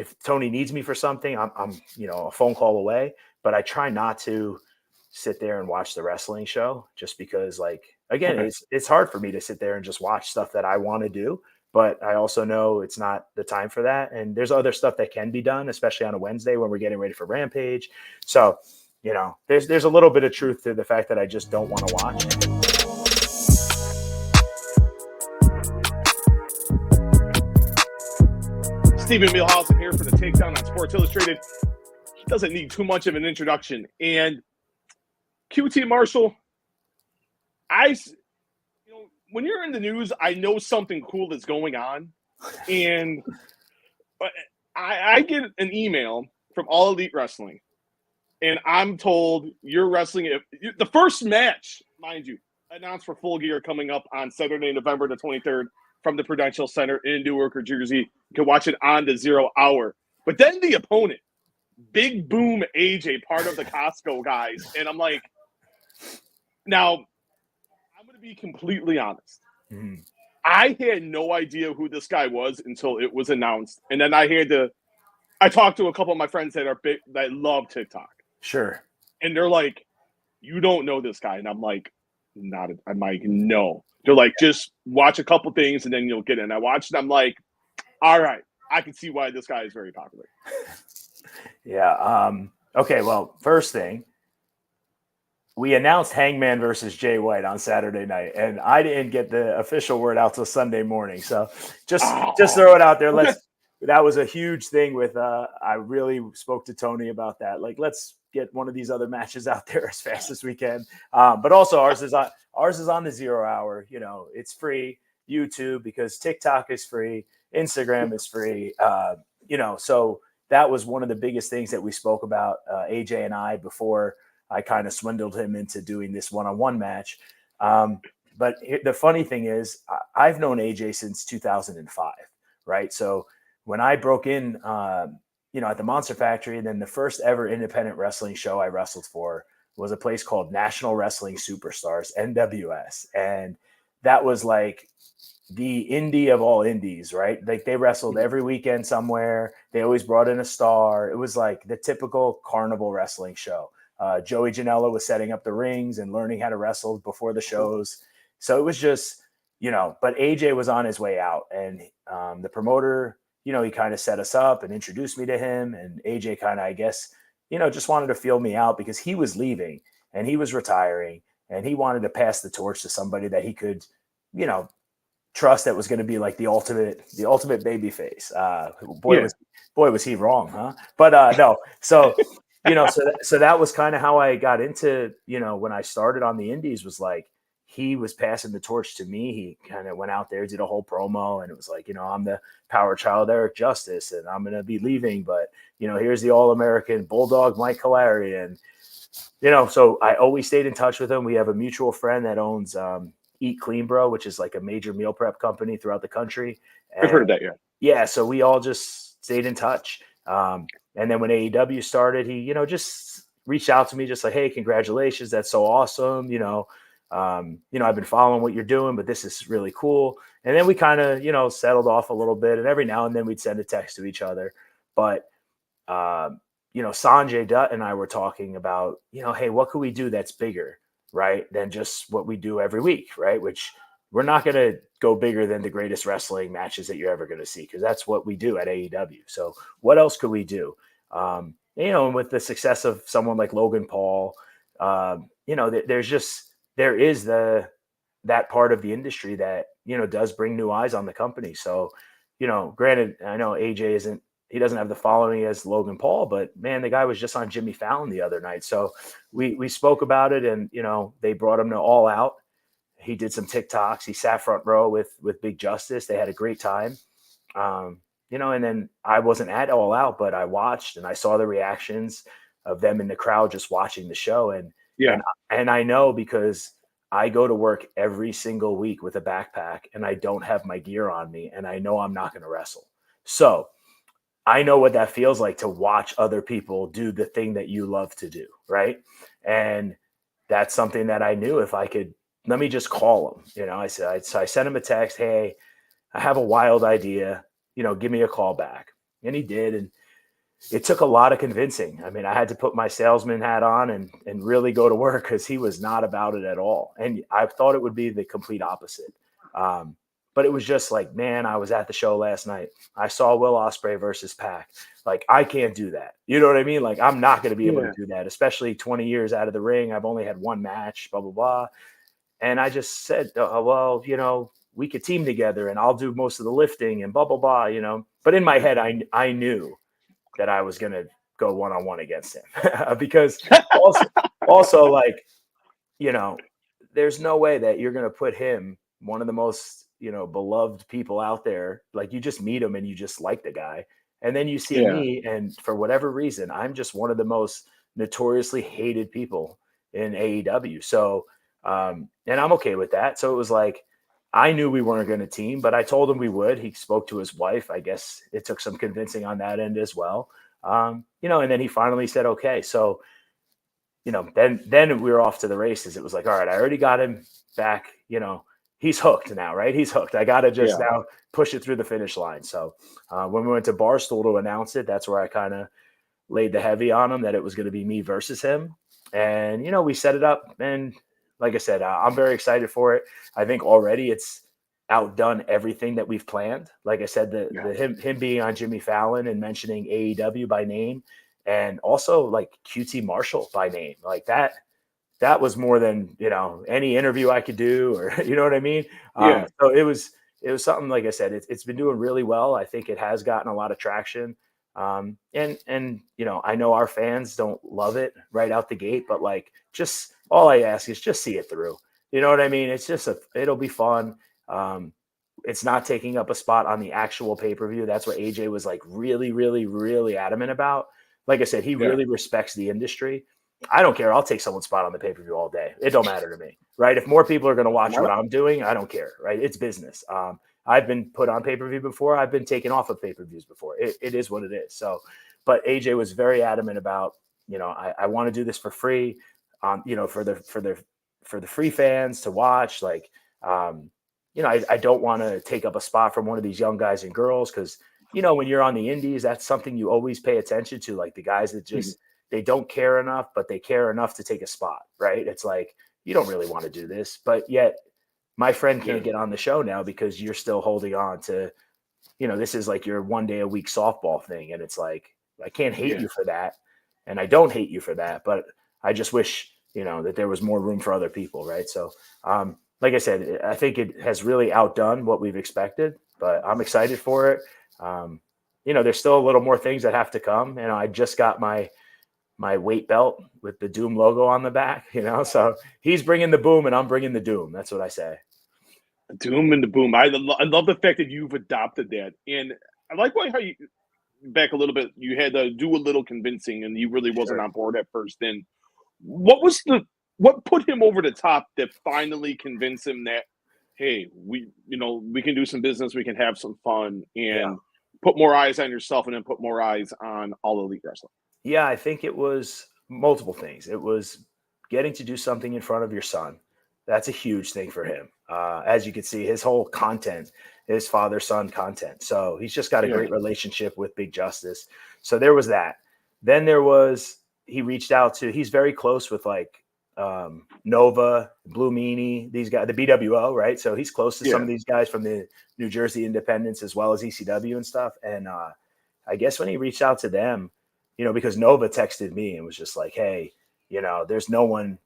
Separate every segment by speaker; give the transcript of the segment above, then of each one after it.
Speaker 1: if Tony needs me for something, I'm a phone call away. But I try not to sit there and watch the wrestling show just because, like, again, it's hard for me to sit there and just watch stuff that I want to do. But I also know it's not the time for that. And there's other stuff that can be done, especially on a Wednesday when we're getting ready for Rampage. So, there's a little bit of truth to the fact that I just don't want to watch.
Speaker 2: Stephen Milhausen here for the Takedown on Sports Illustrated. He doesn't need too much of an introduction. And QT Marshall, when you're in the news, I know something cool is going on. And I get an email from All Elite Wrestling, and I'm told you're wrestling the first match, mind you, announced for Full Gear coming up on Saturday, November the 23rd from the Prudential Center in Newark, New Jersey. You can watch it on the 0 hour. But then the opponent, Big Boom AJ, part of the Costco Guys. And I'm like, now, I'm going to be completely honest.
Speaker 1: Mm-hmm.
Speaker 2: I had no idea who this guy was until it was announced. And then I talked to a couple of my friends that love TikTok.
Speaker 1: Sure.
Speaker 2: And they're like, you don't know this guy. And I'm like, no. They're like, just watch a couple things and then you'll get it. And I watched it. I'm like, all right, I can see why this guy is very popular.
Speaker 1: Yeah. Okay. Well, first thing, we announced Hangman versus Jay White on Saturday night, and I didn't get the official word out till Sunday morning. So just throw it out there. That was a huge thing with, I really spoke to Tony about that. Like, let's get one of these other matches out there as fast as we can. But also ours is on the 0 hour, it's free. YouTube, because TikTok is free. Instagram is free. So that was one of the biggest things that we spoke about, AJ and I, before I kind of swindled him into doing this one-on-one match. But the funny thing is, I've known AJ since 2005, right? So when I broke in, at the Monster Factory, and then the first ever independent wrestling show I wrestled for was a place called National Wrestling Superstars, NWS. And that was like the indie of all indies, right? Like, they wrestled every weekend somewhere. They always brought in a star. It was like the typical carnival wrestling show. Joey Janela was setting up the rings and learning how to wrestle before the shows. So it was just, but AJ was on his way out, and the promoter, he kind of set us up and introduced me to him, and AJ kind of, I guess, just wanted to feel me out because he was leaving and he was retiring, and he wanted to pass the torch to somebody that he could, trust, that was going to be like the ultimate baby face. Boy, was he wrong, huh? But no. So, so that was kind of how I got into, when I started on the indies, was like, he was passing the torch to me. He kind of went out there, did a whole promo, and it was like, I'm the power child Eric Justice, and I'm going to be leaving, but here's the All-American Bulldog Mike Calari. And, so I always stayed in touch with him. We have a mutual friend that owns, Eat Clean Bro, which is like a major meal prep company throughout the country. And,
Speaker 2: I've heard of that, yeah.
Speaker 1: Yeah, so we all just stayed in touch. And then when AEW started, he, just reached out to me, just like, hey, congratulations, that's so awesome. I've been following what you're doing, but this is really cool. And then we kind of, settled off a little bit, and every now and then we'd send a text to each other. But, Sanjay Dutt and I were talking about, hey, what could we do that's bigger, right, than just what we do every week, right? Which we're not going to go bigger than the greatest wrestling matches that you're ever going to see, because that's what we do at AEW. So what else could we do? And with the success of someone like Logan Paul, there is that part of the industry that, does bring new eyes on the company. So, granted, I know AJ he doesn't have the following as Logan Paul, but man, the guy was just on Jimmy Fallon the other night. So we spoke about it, and, they brought him to All Out. He did some TikToks. He sat front row with Big Justice. They had a great time. And then I wasn't at All Out, but I watched, and I saw the reactions of them in the crowd just watching the show. And,
Speaker 2: yeah.
Speaker 1: And I know, because I go to work every single week with a backpack, and I don't have my gear on me, and I know I'm not going to wrestle. So I know what that feels like, to watch other people do the thing that you love to do, right? And that's something that I knew, if I could, let me just call him. I sent him a text, hey, I have a wild idea, give me a call back. And he did. And it took a lot of convincing. I mean, I had to put my salesman hat on and really go to work because he was not about it at all. And I thought it would be the complete opposite. But it was just like, man, I was at the show last night. I saw Will Ospreay versus Pac. Like, I can't do that. You know what I mean? Like, I'm not going to be able to do that, especially 20 years out of the ring. I've only had one match, blah, blah, blah. And I just said, well, you know, we could team together and I'll do most of the lifting and blah, blah, blah, you know. But in my head, I knew that I was going to go one-on-one against him because also like, you know, there's no way that you're going to put him, one of the most, you know, beloved people out there. Like, you just meet him and you just like the guy. And then you see me, and for whatever reason, I'm just one of the most notoriously hated people in AEW. So, and I'm okay with that. So it was like, I knew we weren't going to team, but I told him we would. He spoke to his wife. I guess it took some convincing on that end as well. You know, and then he finally said, okay. So, you know, then we were off to the races. It was like, all right, I already got him back. You know, he's hooked now, right? He's hooked. I got to just now push it through the finish line. So when we went to Barstool to announce it, that's where I kind of laid the heavy on him that it was going to be me versus him. And, you know, we set it up. And like I said, I'm very excited for it. I think already it's outdone everything that we've planned. Like I said, him being on Jimmy Fallon and mentioning AEW by name, and also like QT Marshall by name, like that was more than, you know, any interview I could do, or, you know what I mean? So it was something, like I said, it's been doing really well. I think it has gotten a lot of traction. And, you know, I know our fans don't love it right out the gate, but like, just all I ask is just see it through. You know what I mean? It's just it'll be fun. It's not taking up a spot on the actual pay-per-view. That's what AJ was like really, really, really adamant about. Like I said, he really respects the industry. I don't care. I'll take someone's spot on the pay-per-view all day. It don't matter to me, right? If more people are going to watch what I'm doing, I don't care, right? It's business. I've been put on pay-per-view before. I've been taken off of pay-per-views before. It is what it is. So, but AJ was very adamant about, you know, I want to do this for free, you know, for the free fans to watch. Like, you know, I don't want to take up a spot from one of these young guys and girls, because, you know, when you're on the indies, that's something you always pay attention to. Like the guys that just they don't care enough, but they care enough to take a spot, right? It's like, you don't really want to do this, but yet my friend can't get on the show now because you're still holding on to, you know, this is like your 1 day a week softball thing. And it's like, I can't hate you for that. And I don't hate you for that, but I just wish, you know, that there was more room for other people. Right. So, like I said, I think it has really outdone what we've expected, but I'm excited for it. You know, there's still a little more things that have to come. And I just got my weight belt with the Doom logo on the back, you know, so he's bringing the boom and I'm bringing the doom. That's what I say.
Speaker 2: Doom and the boom. I love the fact that you've adopted that. And I like how you, back a little bit, you had to do a little convincing and he really wasn't on board at first. Then what put him over the top that finally convinced him that, hey, we can do some business, we can have some fun, and put more eyes on yourself and then put more eyes on All Elite Wrestling?
Speaker 1: Yeah, I think it was multiple things. It was getting to do something in front of your son. That's a huge thing for him. As you can see, his whole content is father-son content. So he's just got a great relationship with Big Justice. So there was that. Then there was, he reached out to, he's very close with like Nova, Blue Meanie, these guys, the BWO, right? So he's close to some of these guys from the New Jersey Independents as well as ECW and stuff. And I guess when he reached out to them, you know, because Nova texted me and was just like, hey, you know, there's no one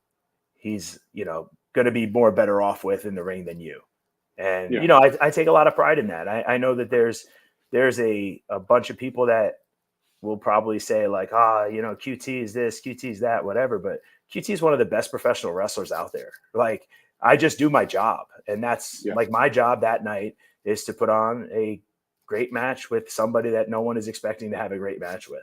Speaker 1: he's, you know, going to be better off with in the ring than you. And, you know, I take a lot of pride in that. I know that there's a bunch of people that will probably say like, you know, QT is this, QT is that, whatever. But QT is one of the best professional wrestlers out there. Like, I just do my job. And that's like my job that night is to put on a great match with somebody that no one is expecting to have a great match with.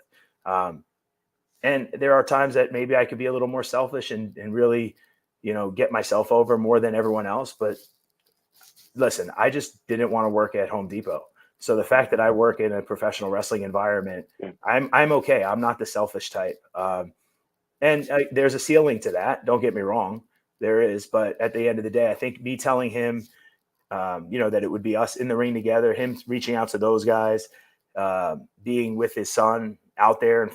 Speaker 1: And there are times that maybe I could be a little more selfish and really, you know, get myself over more than everyone else. But listen, I just didn't want to work at Home Depot. So the fact that I work in a professional wrestling environment, I'm okay. I'm not the selfish type. And there's a ceiling to that. Don't get me wrong. There is. But at the end of the day, I think me telling him, you know, that it would be us in the ring together, him reaching out to those guys, being with his son out there, and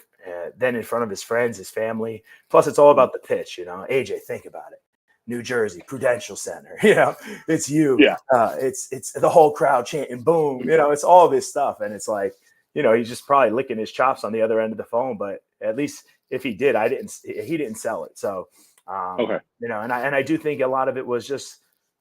Speaker 1: then in front of his friends, his family. Plus, it's all about the pitch. AJ, think about it. New Jersey, Prudential Center. It's you.
Speaker 2: Yeah.
Speaker 1: It's the whole crowd chanting, boom. It's all this stuff, and it's like, he's just probably licking his chops on the other end of the phone. But at least if he did, he didn't sell it. So,
Speaker 2: okay.
Speaker 1: And I do think a lot of it was just,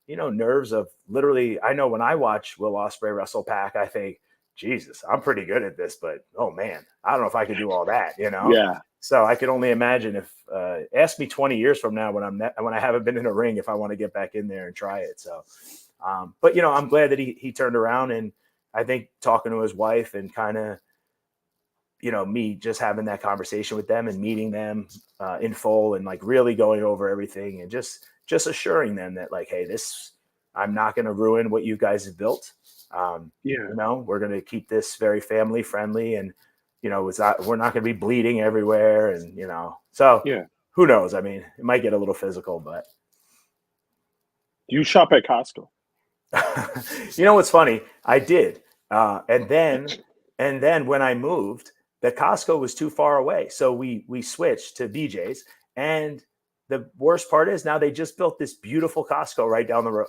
Speaker 1: nerves of literally. I know when I watch Will Ospreay wrestle Pac, I think, Jesus, I'm pretty good at this, but oh man, I don't know if I could do all that.
Speaker 2: Yeah.
Speaker 1: So I could only imagine if ask me 20 years from now when I haven't been in a ring, if I want to get back in there and try it. So, but I'm glad that he turned around, and I think talking to his wife and kind of, me just having that conversation with them and meeting them in full and like really going over everything and just assuring them that like, hey, I'm not going to ruin what you guys have built. We're going to keep this very family friendly, and we're not going to be bleeding everywhere, and so who knows? I mean, it might get a little physical, but
Speaker 2: you shop at Costco.
Speaker 1: What's funny? I did, and then when I moved, the Costco was too far away, so we switched to BJ's, and the worst part is now they just built this beautiful Costco right down the road.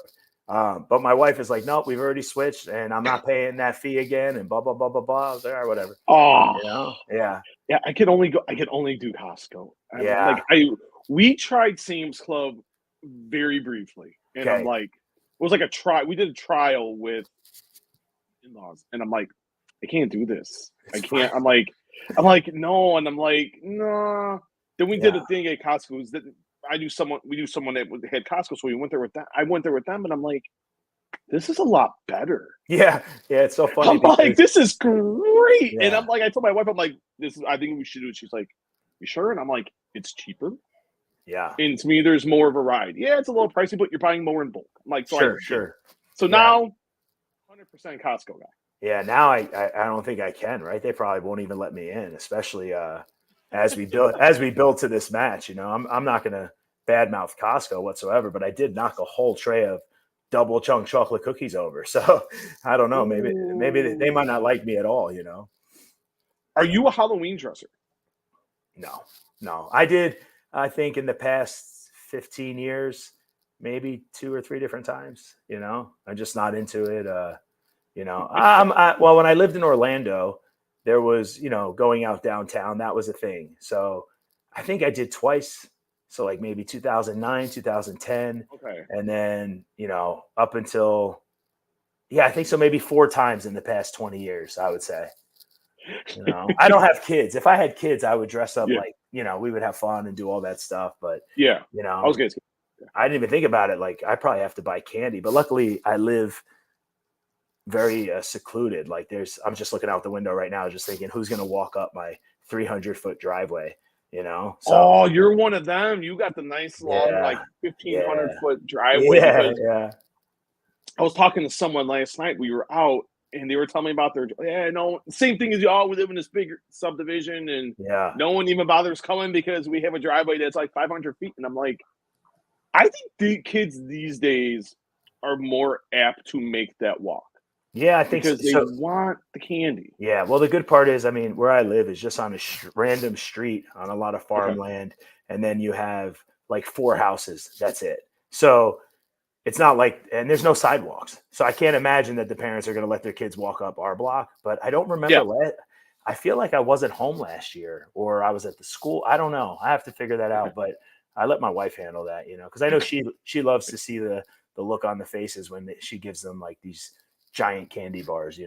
Speaker 1: But my wife is like, nope, we've already switched, and I'm not paying that fee again, and blah blah blah blah blah. I was like, all right, whatever.
Speaker 2: Oh,
Speaker 1: yeah.
Speaker 2: I can only do Costco.
Speaker 1: Yeah.
Speaker 2: We tried Sam's Club very briefly, and I'm like, it was like a try. We did a trial with in-laws, and I'm like, I can't do this. I can't. I'm like, no, and I'm like, no. Then we did a thing at Costco. We knew someone that had Costco, so we went there with that. I went there with them, and I'm like, this is a lot better.
Speaker 1: Yeah, it's so funny.
Speaker 2: I'm like, this is great, and I'm like, I told my wife, I'm like, this is. I think we should do it. She's like, you sure? And I'm like, it's cheaper.
Speaker 1: Yeah.
Speaker 2: And to me, there's more of a ride. Yeah, it's a little pricey, but you're buying more in bulk. I'm like,
Speaker 1: sure.
Speaker 2: So now, 100% Costco guy.
Speaker 1: Yeah, now I don't think I can. Right? They probably won't even let me in, especially as we build to this match. I'm not going to badmouth Costco whatsoever, but I did knock a whole tray of double chunk chocolate cookies over. So I don't know. Maybe they might not like me at all.
Speaker 2: Are you a Halloween dresser?
Speaker 1: No. I did. I think in the past 15 years, maybe 2 or 3 different times. I'm just not into it. Well, when I lived in Orlando, there was, going out downtown, that was a thing. So I think I did twice. So like maybe 2009, 2010.
Speaker 2: Okay.
Speaker 1: And then, up until, I think so maybe 4 times in the past 20 years, I would say. I don't have kids. If I had kids, I would dress up like, we would have fun and do all that stuff. But,
Speaker 2: I was going to say,
Speaker 1: I didn't even think about it. Like, I probably have to buy candy. But luckily, I live very secluded. Like I'm just looking out the window right now, just thinking who's going to walk up my 300-foot driveway, So,
Speaker 2: oh, you're one of them. You got the nice long, like 1,500-foot driveway.
Speaker 1: Yeah.
Speaker 2: I was talking to someone last night. We were out and they were telling me about their, same thing as y'all. We live in this big subdivision and no one even bothers coming because we have a driveway that's like 500 feet. And I'm like, I think the kids these days are more apt to make that walk.
Speaker 1: Yeah, I think
Speaker 2: because they want the candy.
Speaker 1: Yeah, well, the good part is, I mean, where I live is just on a random street on a lot of farmland, and then you have like 4 houses. That's it. So it's not like, and there's no sidewalks. So I can't imagine that the parents are going to let their kids walk up our block. But I don't remember. I feel like I wasn't home last year, or I was at the school. I don't know. I have to figure that out. But I let my wife handle that, because I know she loves to see the look on the faces when she gives them like these giant candy bars,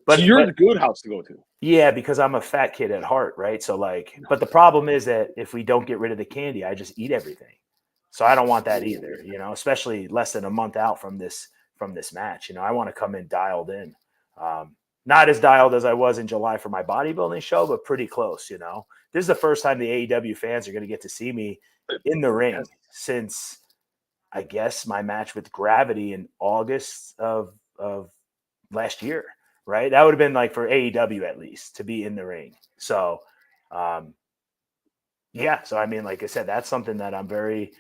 Speaker 2: But you're the good house to go to.
Speaker 1: Yeah, because I'm a fat kid at heart, right? So like, but the problem is that if we don't get rid of the candy, I just eat everything. So I don't want that either, especially less than a month out from this match. I want to come in dialed in. Not as dialed as I was in July for my bodybuilding show, but pretty close, This is the first time the AEW fans are going to get to see me in the ring since, I guess, my match with Gravity in August of last year, right? That would have been like for AEW at least to be in the ring. So, so I mean, like I said, that's something that I'm very,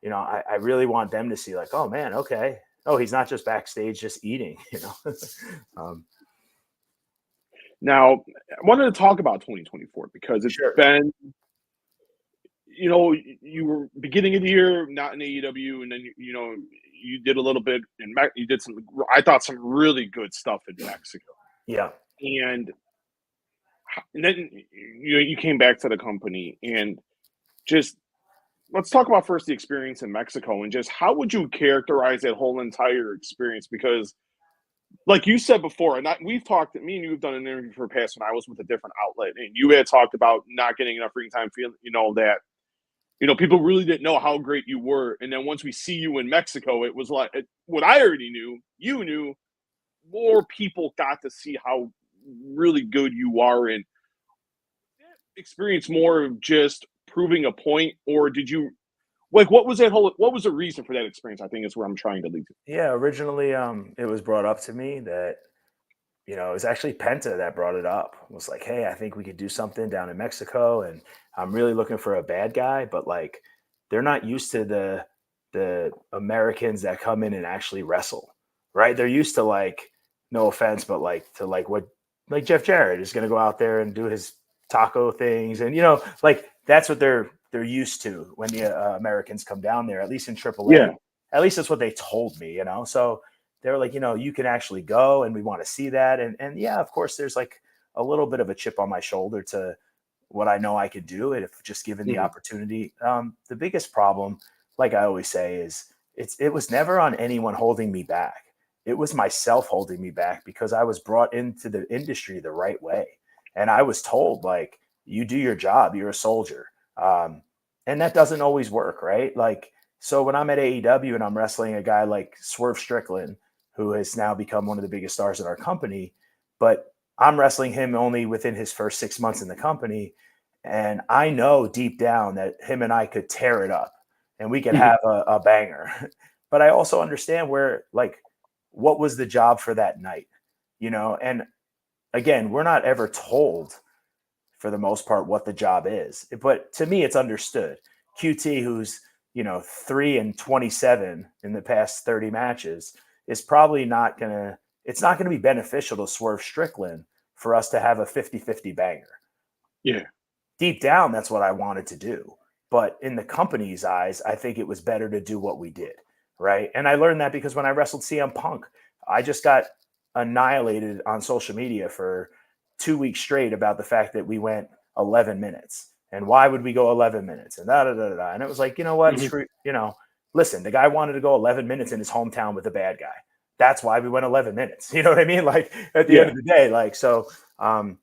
Speaker 1: I really want them to see like, oh man, okay. Oh, he's not just backstage, just eating,
Speaker 2: Now, I wanted to talk about 2024 because it's been, you were beginning of the year not in AEW, and then you did a little bit in you did some, I thought, some really good stuff in Mexico,
Speaker 1: Yeah.
Speaker 2: and then you came back to the company, and just let's talk about first the experience in Mexico, and just how would you characterize that whole entire experience? Because like you said before, and we've talked, me and you have done an interview for past when I was with a different outlet, and you had talked about not getting enough ring time, feeling, that, people really didn't know how great you were. And then once we see you in Mexico, it was like what I already knew, you knew, more people got to see how really good you are. And experience more of just proving a point, or did you, like, what was the reason for that experience? I think is where I'm trying to lead to.
Speaker 1: Yeah. Originally, it was brought up to me that, it was actually Penta that brought it up. It was like, hey, I think we could do something down in Mexico, and I'm really looking for a bad guy, but like they're not used to the Americans that come in and actually wrestle, right? They're used to, like, no offense, but like to like what like Jeff Jarrett is going to go out there and do his taco things, and like that's what they're used to when the Americans come down there. At least in AAA,
Speaker 2: Yeah.
Speaker 1: at least that's what they told me. So they're like, you can actually go, and we want to see that. And yeah, of course, there's like a little bit of a chip on my shoulder to what I know I could do if just given the
Speaker 2: Mhm.
Speaker 1: opportunity. The biggest problem, like I always say, is it was never on anyone holding me back. It was myself holding me back because I was brought into the industry the right way. And I was told, like, you do your job, you're a soldier. And that doesn't always work, right? Like, so when I'm at AEW and I'm wrestling a guy like Swerve Strickland, who has now become one of the biggest stars in our company, but I'm wrestling him only within his first 6 months in the company. And I know deep down that him and I could tear it up and we could have a banger. But I also understand where, like, what was the job for that night, And again, we're not ever told for the most part what the job is. But to me, it's understood. QT, who's 3-27 in the past 30 matches, is probably not gonna. It's not going to be beneficial to Swerve Strickland for us to have a 50-50 banger.
Speaker 2: Yeah.
Speaker 1: Deep down, that's what I wanted to do. But in the company's eyes, I think it was better to do what we did, right? And I learned that because when I wrestled CM Punk, I just got annihilated on social media for 2 weeks straight about the fact that we went 11 minutes. And why would we go 11 minutes? And da. And it was like, you know what? Screw, listen, the guy wanted to go 11 minutes in his hometown with a bad guy. That's why we went 11 minutes. You know what I mean? Like at the end of the day, like, so, so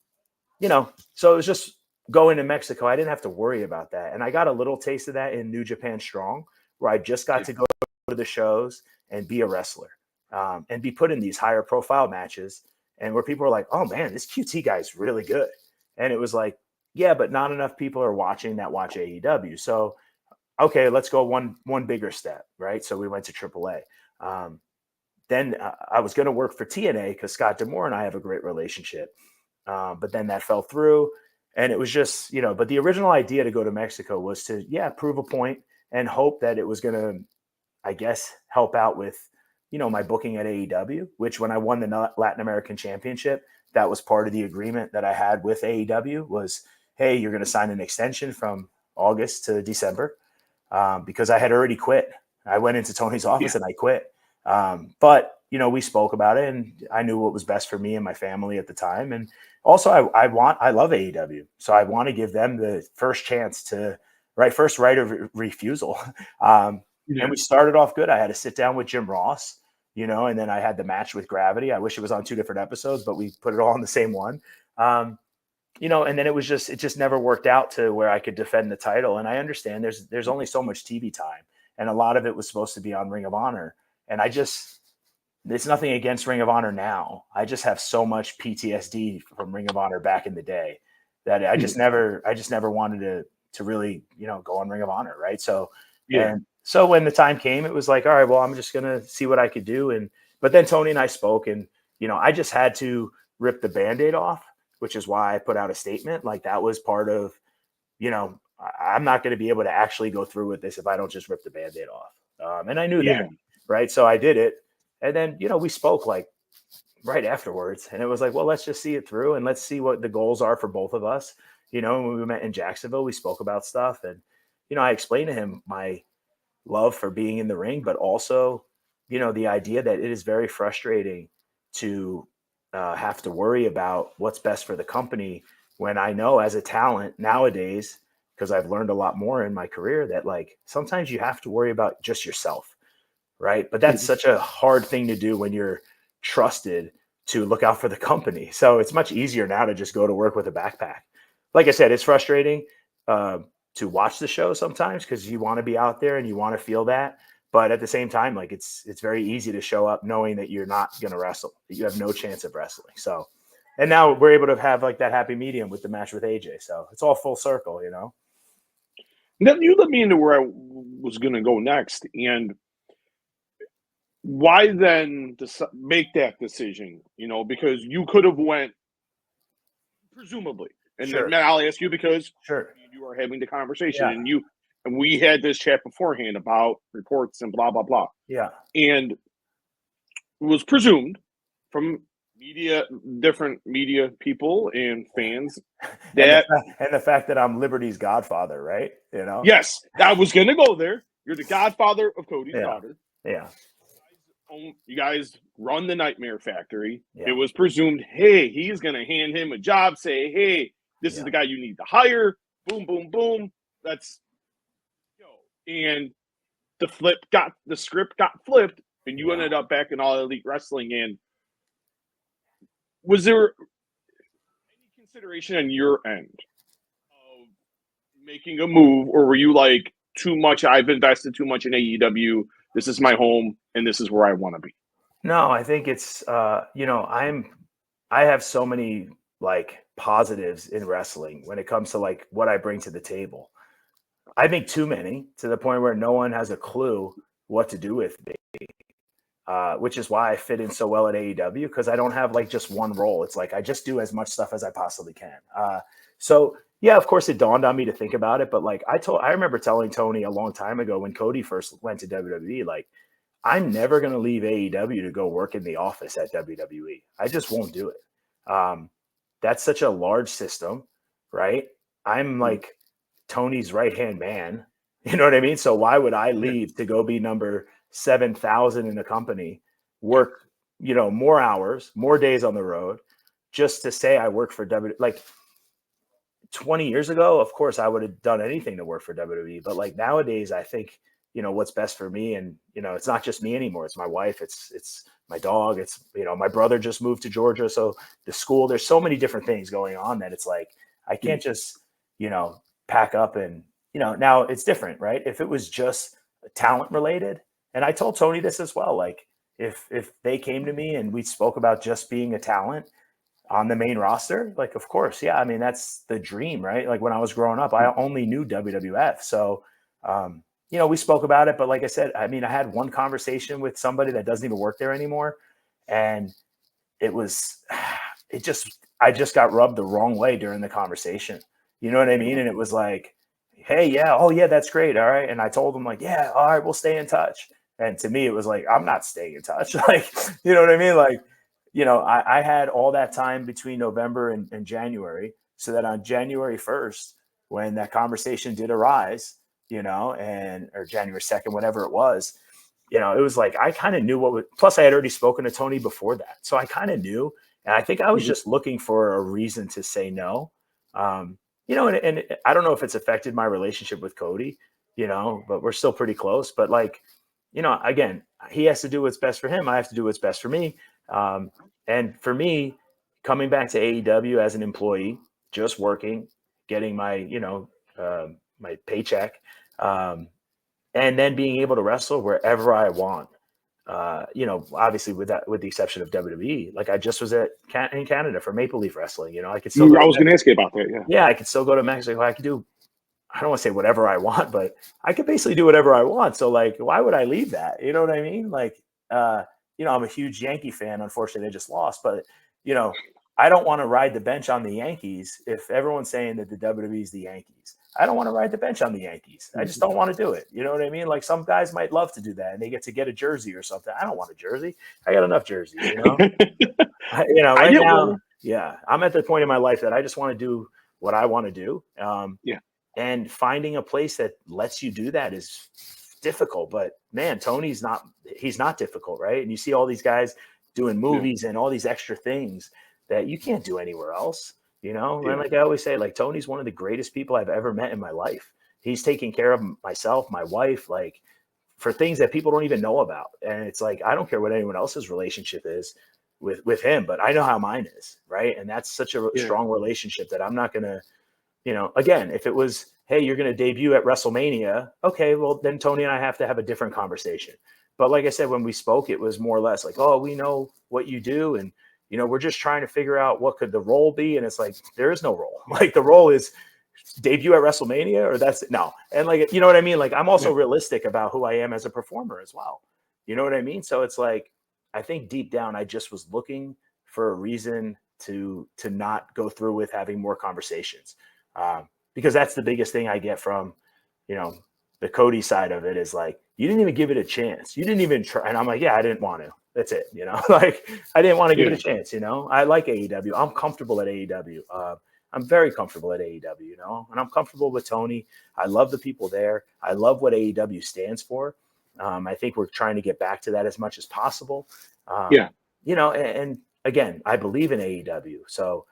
Speaker 1: it was just going to Mexico. I didn't have to worry about that. And I got a little taste of that in New Japan Strong, where I just got to go to the shows and be a wrestler, and be put in these higher profile matches, and where people are like, oh man, this QT guy is really good. And it was like, yeah, but not enough people are watching that watch AEW. So, okay, let's go one bigger step, right? So we went to AAA. Then I was going to work for TNA because Scott D'Amore and I have a great relationship. But then that fell through, and it was just, but the original idea to go to Mexico was to, prove a point and hope that it was going to, I guess, help out with, my booking at AEW, which when I won the Latin American Championship, that was part of the agreement that I had with AEW was, hey, you're going to sign an extension from August to December, because I had already quit. I went into Tony's office and I quit. But, we spoke about it, and I knew what was best for me and my family at the time. And also I love AEW. So I want to give them the first chance to first right of refusal. And we started off good. I had to sit down with Jim Ross, and then I had the match with Gravity. I wish it was on 2 different episodes, but we put it all in the same one. And then it just never worked out to where I could defend the title. And I understand there's only so much TV time, and a lot of it was supposed to be on Ring of Honor. And it's nothing against Ring of Honor now. I just have so much PTSD from Ring of Honor back in the day that I just never wanted to really, go on Ring of Honor. Right. So, and so when the time came, it was like, all right, well, I'm just going to see what I could do. But then Tony and I spoke, and, I just had to rip the Band-Aid off, which is why I put out a statement. Like that was part of, I'm not going to be able to actually go through with this if I don't just rip the Band-Aid off. And I knew that. Right. So I did it. And then, we spoke like right afterwards. And it was like, well, let's just see it through and let's see what the goals are for both of us. When we met in Jacksonville, we spoke about stuff. And, I explained to him my love for being in the ring, but also, the idea that it is very frustrating to have to worry about what's best for the company when I know as a talent nowadays, because I've learned a lot more in my career, that like sometimes you have to worry about just yourself. Right. But that's such a hard thing to do when you're trusted to look out for the company. So it's much easier now to just go to work with a backpack. Like I said, it's frustrating to watch the show sometimes because you want to be out there and you want to feel that. But at the same time, like it's very easy to show up knowing that you're not going to wrestle, that you have no chance of wrestling. So, and now we're able to have like that happy medium with the match with AJ. So it's all full circle,
Speaker 2: Now, you led me into where I was going to go next. And why then make that decision? Because you could have went, presumably. And
Speaker 1: Sure.
Speaker 2: then I'll ask you because
Speaker 1: Sure.
Speaker 2: you are having the conversation and we had this chat beforehand about reports and blah, blah, blah.
Speaker 1: Yeah.
Speaker 2: And it was presumed from different media people and fans that
Speaker 1: and the fact that I'm Liberty's godfather, right?
Speaker 2: Yes, I was going to go there. You're the godfather of Cody's daughter.
Speaker 1: Yeah.
Speaker 2: You guys run the Nightmare Factory.
Speaker 1: Yeah.
Speaker 2: It was presumed, hey, he's going to hand him a job, say, hey, this is the guy you need to hire. Boom, boom, boom. Let's go. And the script got flipped, and you ended up back in All Elite Wrestling. And was there any consideration on your end of making a move, or were you like, too much, I've invested too much in AEW, this is my home, and this is where I want to be?
Speaker 1: No, I think it's I have so many like positives in wrestling when it comes to like what I bring to the table. I think too many to the point where no one has a clue what to do with me. Which is why I fit in so well at AEW, because I don't have like just one role. It's like I just do as much stuff as I possibly can. So yeah, of course it dawned on me to think about it, but like I remember telling Tony a long time ago when Cody first went to WWE, like I'm never going to leave AEW to go work in the office at WWE. I just won't do it. That's such a large system, right? I'm like Tony's right-hand man. You know what I mean? So why would I leave to go be number 7,000 in a company, work, more hours, more days on the road, just to say I work for WWE? Like 20 years ago, of course, I would have done anything to work for WWE. But like nowadays, I think, what's best for me. And, it's not just me anymore. It's my wife. It's my dog. It's, my brother just moved to Georgia. So the school, there's so many different things going on that it's like, I can't just, pack up and, now it's different, right? If it was just talent related, and I told Tony this as well, like if they came to me and we spoke about just being a talent on the main roster, like, of course. Yeah. I mean, that's the dream, right? Like when I was growing up, I only knew WWF. So, we spoke about it, but like I said, I mean, I had one conversation with somebody that doesn't even work there anymore. And I just got rubbed the wrong way during the conversation. You know what I mean? And it was like, hey, yeah, oh yeah, that's great. All right. And I told him like, yeah, all right, we'll stay in touch. And to me, it was like, I'm not staying in touch. Like, you know what I mean? Like, I had all that time between November and January, so that on January 1st, when that conversation did arise, or January 2nd, whatever it was, it was like, I kind of knew plus I had already spoken to Tony before that. So I kind of knew, and I think I was just looking for a reason to say no. And I don't know if it's affected my relationship with Cody, but we're still pretty close. But like, again, he has to do what's best for him. I have to do what's best for me. And for me, coming back to AEW as an employee, just working, getting my, my paycheck, and then being able to wrestle wherever I want. Obviously with the exception of WWE, like I just was in Canada for Maple Leaf Wrestling. I could still.
Speaker 2: I was going to ask you about that. Yeah.
Speaker 1: Yeah, I could still go to Mexico. I could do. I don't want to say whatever I want, but I could basically do whatever I want. So like, why would I leave that? You know what I mean? Like, I'm a huge Yankee fan. Unfortunately, they just lost, but I don't want to ride the bench on the Yankees if everyone's saying that the WWE is the Yankees. I don't want to ride the bench on the Yankees. I just don't want to do it. You know what I mean? Like some guys might love to do that and they get to get a jersey or something. I don't want a jersey. I got enough jerseys, you know? Right now, yeah, I'm at the point in my life that I just want to do what I want to do. And finding a place that lets you do that is difficult. But man, he's not difficult, right? And you see all these guys doing movies and all these extra things that you can't do anywhere else, you know? And like I always say, like Tony's one of the greatest people I've ever met in my life. He's taking care of myself, my wife, like for things that people don't even know about. And it's like, I don't care what anyone else's relationship is with him, but I know how mine is, right? And that's such a strong relationship that I'm not going to, you know, again, if it was, hey, you're going to debut at WrestleMania, okay, well, then Tony and I have to have a different conversation. But like I said, when we spoke, it was more or less like, oh, we know what you do. And, you know, we're just trying to figure out what could the role be. And it's like, there is no role. Like the role is debut at WrestleMania or that's it. No. And like, you know what I mean? Like I'm also realistic about who I am as a performer as well. You know what I mean? So it's like, I think deep down, I just was looking for a reason to not go through with having more conversations. Because that's the biggest thing I get from, you know, the Cody side of it is like, you didn't even give it a chance. You didn't even try. And I'm like, yeah, I didn't want to. That's it. You know, like I didn't want to give it a chance. You know, I like AEW. I'm comfortable at AEW. I'm very comfortable at AEW, you know, and I'm comfortable with Tony. I love the people there. I love what AEW stands for. I think we're trying to get back to that as much as possible. You know, and again, I believe in AEW. So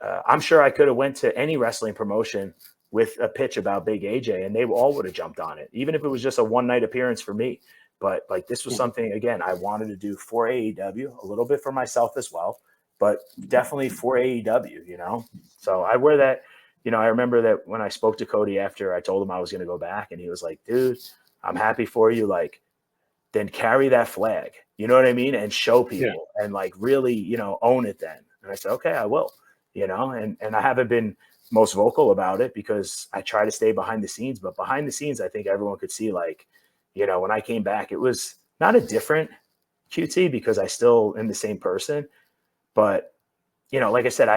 Speaker 1: I'm sure I could have went to any wrestling promotion with a pitch about Big AJ and they all would have jumped on it, even if it was just a one-night appearance for me. But like this was something, again, I wanted to do for AEW, a little bit for myself as well, but definitely for AEW, you know? So I wear that, you know, I remember that when I spoke to Cody after I told him I was going to go back and he was like, dude, I'm happy for you. Like, then carry that flag, you know what I mean? And show people and like really, you know, own it then. And I said, okay, I will, you know, and I haven't been most vocal about it because I try to stay behind the scenes, but behind the scenes, I think everyone could see like, you know, when I came back, it was not a different QT because I still am the same person, but you know, like I said,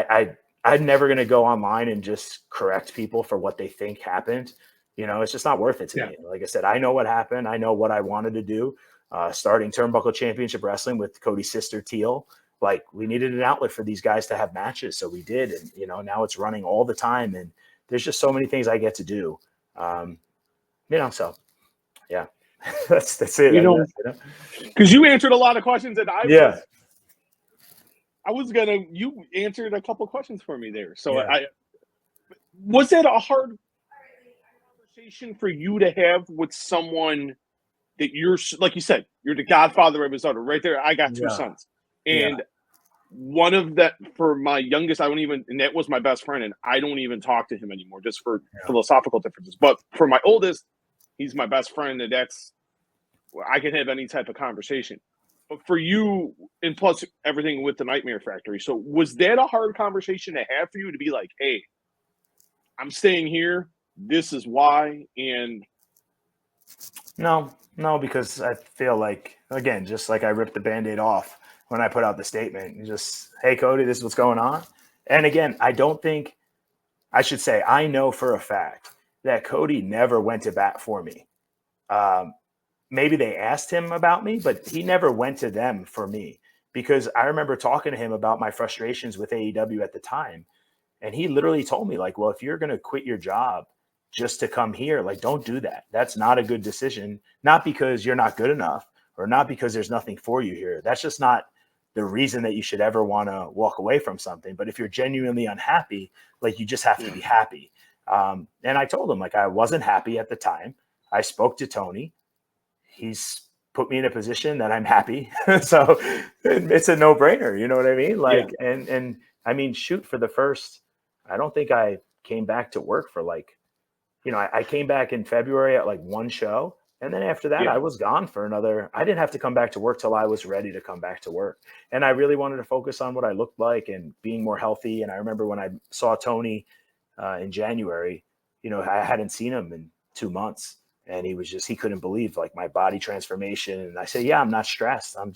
Speaker 1: I'm never going to go online and just correct people for what they think happened. You know, it's just not worth it to me. Like I said, I know what happened. I know what I wanted to do. Starting Turnbuckle Championship Wrestling with Cody's sister Teal, like we needed an outlet for these guys to have matches. So we did. And, you know, now it's running all the time and there's just so many things I get to do. You know, so yeah, that's it.
Speaker 2: You know, because you answered a lot of questions that you answered a couple questions for me there. So was that a hard conversation for you to have with someone that you're, like you said, you're the godfather of his daughter right there. I got two sons. And one of that for my youngest, and that was my best friend. And I don't even talk to him anymore just for philosophical differences. But for my oldest, he's my best friend. And I can have any type of conversation. But for you, and plus everything with the Nightmare Factory. So was that a hard conversation to have for you to be like, hey, I'm staying here. This is why. And
Speaker 1: no, because I feel like, again, just like I ripped the Band-Aid off when I put out the statement and just, hey, Cody, this is what's going on. And again, I know for a fact that Cody never went to bat for me. Maybe they asked him about me, but he never went to them for me because I remember talking to him about my frustrations with AEW at the time. And he literally told me like, well, if you're going to quit your job just to come here, like, don't do that. That's not a good decision. Not because you're not good enough or not because there's nothing for you here. That's just not the reason that you should ever want to walk away from something. But if you're genuinely unhappy, like you just have to be happy. And I told him like, I wasn't happy at the time. I spoke to Tony. He's put me in a position that I'm happy. So it's a no-brainer. You know what I mean? Like, and I mean, shoot, for the first, I don't think I came back to work for like, you know, I came back in February at like one show. And then after that, I was gone for I didn't have to come back to work till I was ready to come back to work. And I really wanted to focus on what I looked like and being more healthy. And I remember when I saw Tony in January, you know, I hadn't seen him in 2 months. And he couldn't believe like my body transformation. And I said, yeah, I'm not stressed. I'm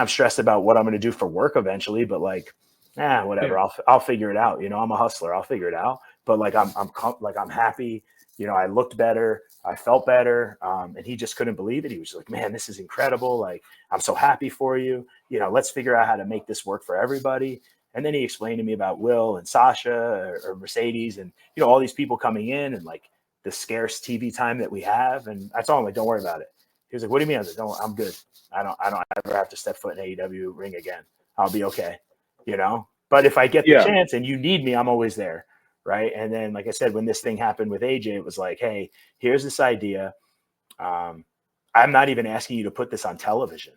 Speaker 1: stressed about what I'm going to do for work eventually, but like, whatever. I'll figure it out. You know, I'm a hustler. I'll figure it out. but like I'm happy. You know, I looked better, I felt better, and he just couldn't believe it. He was like, "Man, this is incredible! Like, I'm so happy for you. You know, let's figure out how to make this work for everybody." And then he explained to me about Will and Sasha or Mercedes, and you know, all these people coming in and like the scarce TV time that we have. And I told him, like, "Don't worry about it." He was like, "What do you mean?" I was like, "Don't, I'm good. I don't ever have to step foot in AEW ring again. I'll be okay." You know. But if I get the chance and you need me, I'm always there. Right. And then, like I said, when this thing happened with AJ, it was like, hey, here's this idea. I'm not even asking you to put this on television,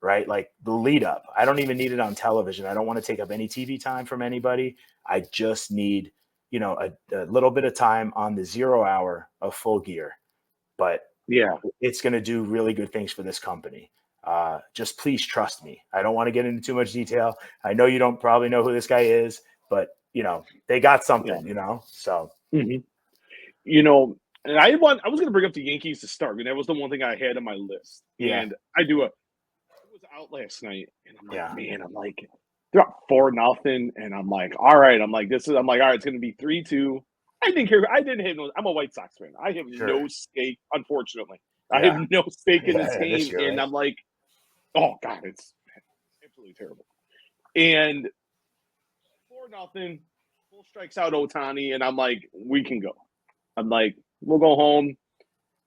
Speaker 1: right? Like the lead up. I don't even need it on television. I don't want to take up any TV time from anybody. I just need, you know, a little bit of time on the 0 hour of Full Gear. But it's going to do really good things for this company. Just please trust me. I don't want to get into too much detail. I know you don't probably know who this guy is, but you know, they got something, you know, so,
Speaker 2: you know, and I was going to bring up the Yankees to start, and that was the one thing I had on my list.
Speaker 1: Yeah.
Speaker 2: And I was out last night, and I'm like, man, I'm like, they're up 4-0, and I'm like, all right, all right, it's going to be 3-2. I didn't care. I'm a White Sox fan. I have no stake, unfortunately. I have no stake in this game, and I'm like, oh God, it's absolutely terrible. And 4-0, full strikes out Ohtani, and I'm like, we can go. I'm like, we'll go home.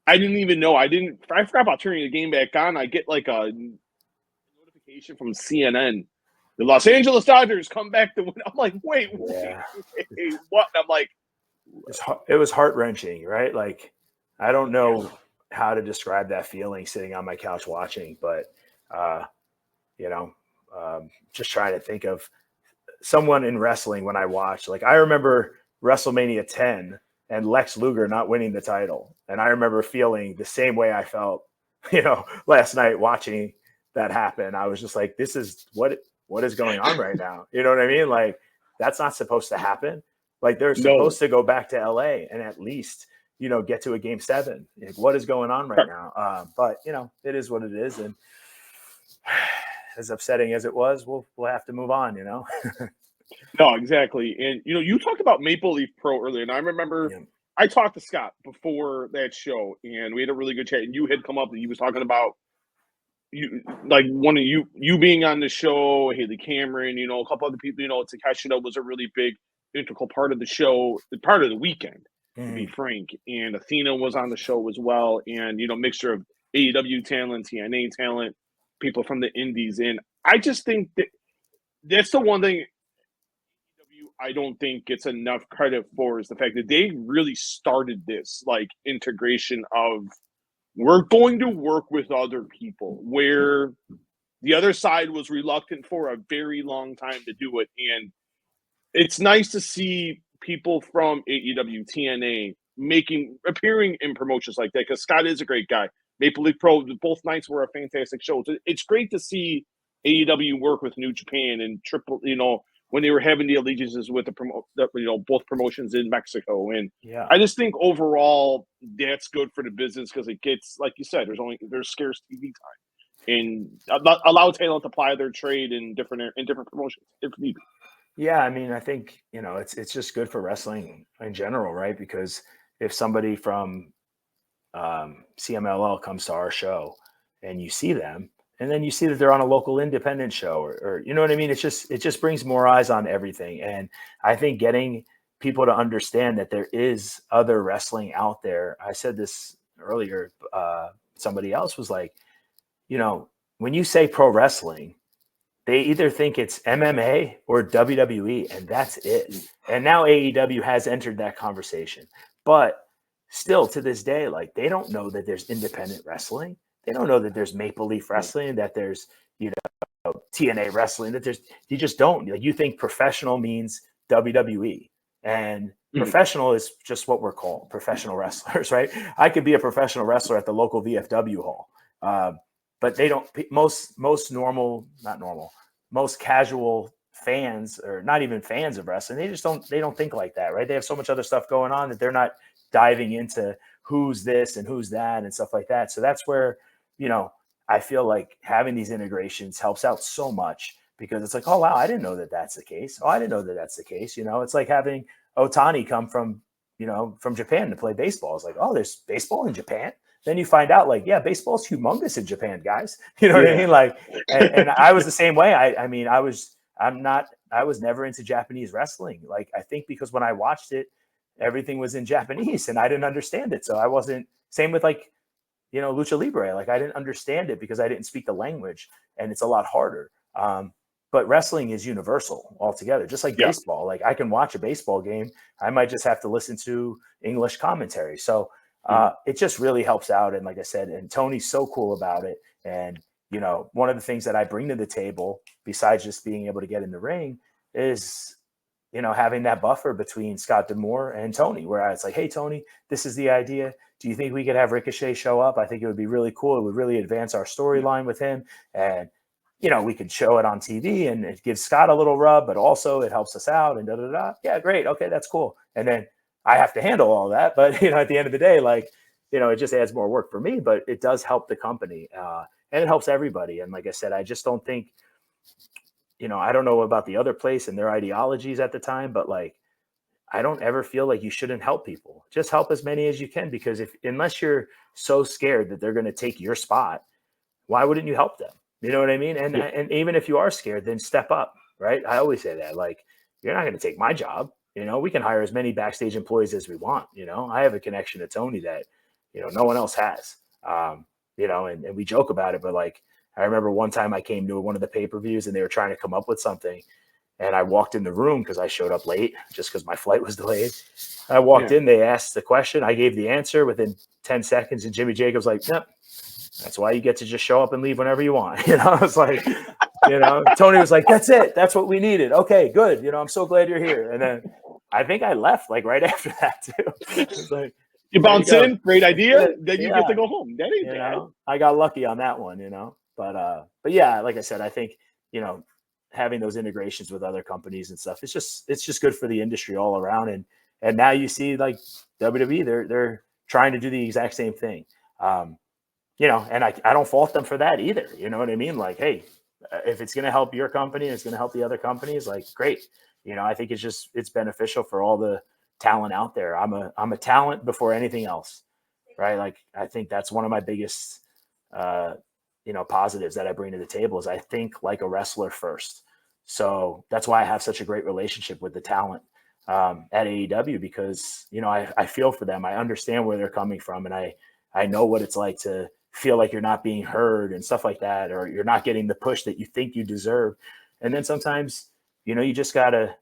Speaker 2: I didn't even know. I forgot about turning the game back on. I get like a notification from CNN. The Los Angeles Dodgers come back to win. I'm like, wait, what? I'm like,
Speaker 1: it was heart-wrenching, right? Like, I don't know how to describe that feeling sitting on my couch watching, but you know, just trying to think of someone in wrestling when I watched. Like, I remember WrestleMania 10 and Lex Luger not winning the title, and I remember feeling the same way I felt, you know, last night watching that happen. I was just like, this is what is going on right now. You know what I mean? Like, that's not supposed to happen. Like, they're supposed to go back to LA and at least, you know, get to a game 7. Like, what is going on right now? But you know, it is what it is. And as upsetting as it was, we'll have to move on, you know?
Speaker 2: No, exactly. And, you know, you talked about Maple Leaf Pro earlier, and I remember I talked to Scott before that show, and we had a really good chat, and you had come up and he was talking about one of you being on the show, Haley Cameron, you know, a couple other people, you know, Takeshita was a really big integral part of the show, part of the weekend, to be frank. And Athena was on the show as well, and, you know, mixture of AEW talent, TNA talent, people from the indies. And I just think that's the one thing I don't think gets enough credit for, is the fact that they really started this like integration of, we're going to work with other people, where the other side was reluctant for a very long time to do it. And it's nice to see people from AEW, TNA appearing in promotions like that, because Scott is a great guy. Maple Leaf Pro, both nights were a fantastic show. It's great to see AEW work with New Japan and you know, when they were having the allegiances with both promotions in Mexico. And I just think overall that's good for the business, because it gets, like you said, there's scarce TV time, and allow talent to apply their trade in different promotions if needed.
Speaker 1: Yeah, I mean, I think, you know, it's just good for wrestling in general, right? Because if somebody from CMLL comes to our show and you see them, and then you see that they're on a local independent show, or you know what I mean? It just brings more eyes on everything. And I think getting people to understand that there is other wrestling out there. I said this earlier. Somebody else was like, you know, when you say pro wrestling, they either think it's MMA or WWE, and that's it. And now AEW has entered that conversation. But still, to this day, like, they don't know that there's independent wrestling. They don't know that there's Maple Leaf Wrestling, that there's, you know, TNA Wrestling, you just don't. Like, you think professional means WWE. And professional is just what we're called, professional wrestlers, right? I could be a professional wrestler at the local VFW hall. But they don't, most casual fans, or not even fans of wrestling, they don't think like that, right? They have so much other stuff going on that they're not diving into who's this and who's that and stuff like that. So that's where, you know, I feel like having these integrations helps out so much, because it's like, oh wow, I didn't know that that's the case. Oh, I didn't know that that's the case. You know, it's like having Otani come from Japan to play baseball. It's like, oh, there's baseball in Japan. Then you find out, like, yeah, baseball's humongous in Japan, guys. You know what I mean? Like, and I was the same way. I was never into Japanese wrestling. Like, I think because when I watched it, everything was in Japanese and I didn't understand it. So I wasn't, same with like, Lucha Libre. Like, I didn't understand it because I didn't speak the language, and it's a lot harder. But wrestling is universal altogether, just like baseball. Like, I can watch a baseball game. I might just have to listen to English commentary. So it just really helps out. And like I said, and Tony's so cool about it. And, one of the things that I bring to the table, besides just being able to get in the ring, is, having that buffer between Scott D'Amore and Tony, where it's like, hey, Tony, this is the idea. Do you think we could have Ricochet show up? I think it would be really cool. It would really advance our storyline with him. And, we could show it on TV and it gives Scott a little rub, but also it helps us out and da-da-da. Yeah, great. Okay, that's cool. And then I have to handle all that. But, at the end of the day, like, it just adds more work for me, but it does help the company and it helps everybody. And like I said, I just don't think, I don't know about the other place and their ideologies at the time, but like, I don't ever feel like you shouldn't help people. Just help as many as you can, because unless you're so scared that they're going to take your spot, why wouldn't you help them? You know what I mean? And even if you are scared, then step up, right? I always say that, like, you're not going to take my job. We can hire as many backstage employees as we want. I have a connection to Tony that, no one else has, and we joke about it, but like, I remember one time I came to one of the pay-per-views and they were trying to come up with something. And I walked in the room because I showed up late just because my flight was delayed. I walked in, they asked the question. I gave the answer within 10 seconds. And Jimmy Jacobs like, yep, that's why you get to just show up and leave whenever you want. It's like, Tony was like, that's it. That's what we needed. Okay, good. I'm so glad you're here. And then I think I left like right after that too. It's like,
Speaker 2: you bounce in, great idea. Then you get to go home. That ain't bad.
Speaker 1: I got lucky on that one, but yeah, like I said, I think, having those integrations with other companies and stuff, it's just good for the industry all around. And now you see like WWE, they're trying to do the exact same thing. And I don't fault them for that either. You know what I mean? Like, hey, if it's going to help your company and it's going to help the other companies, like, great. I think it's beneficial for all the talent out there. I'm a talent before anything else, right? Like, I think that's one of my biggest, positives that I bring to the table is I think like a wrestler first. So that's why I have such a great relationship with the talent at AEW, because, I feel for them. I understand where they're coming from. And I know what it's like to feel like you're not being heard and stuff like that, or you're not getting the push that you think you deserve. And then sometimes, you just gotta,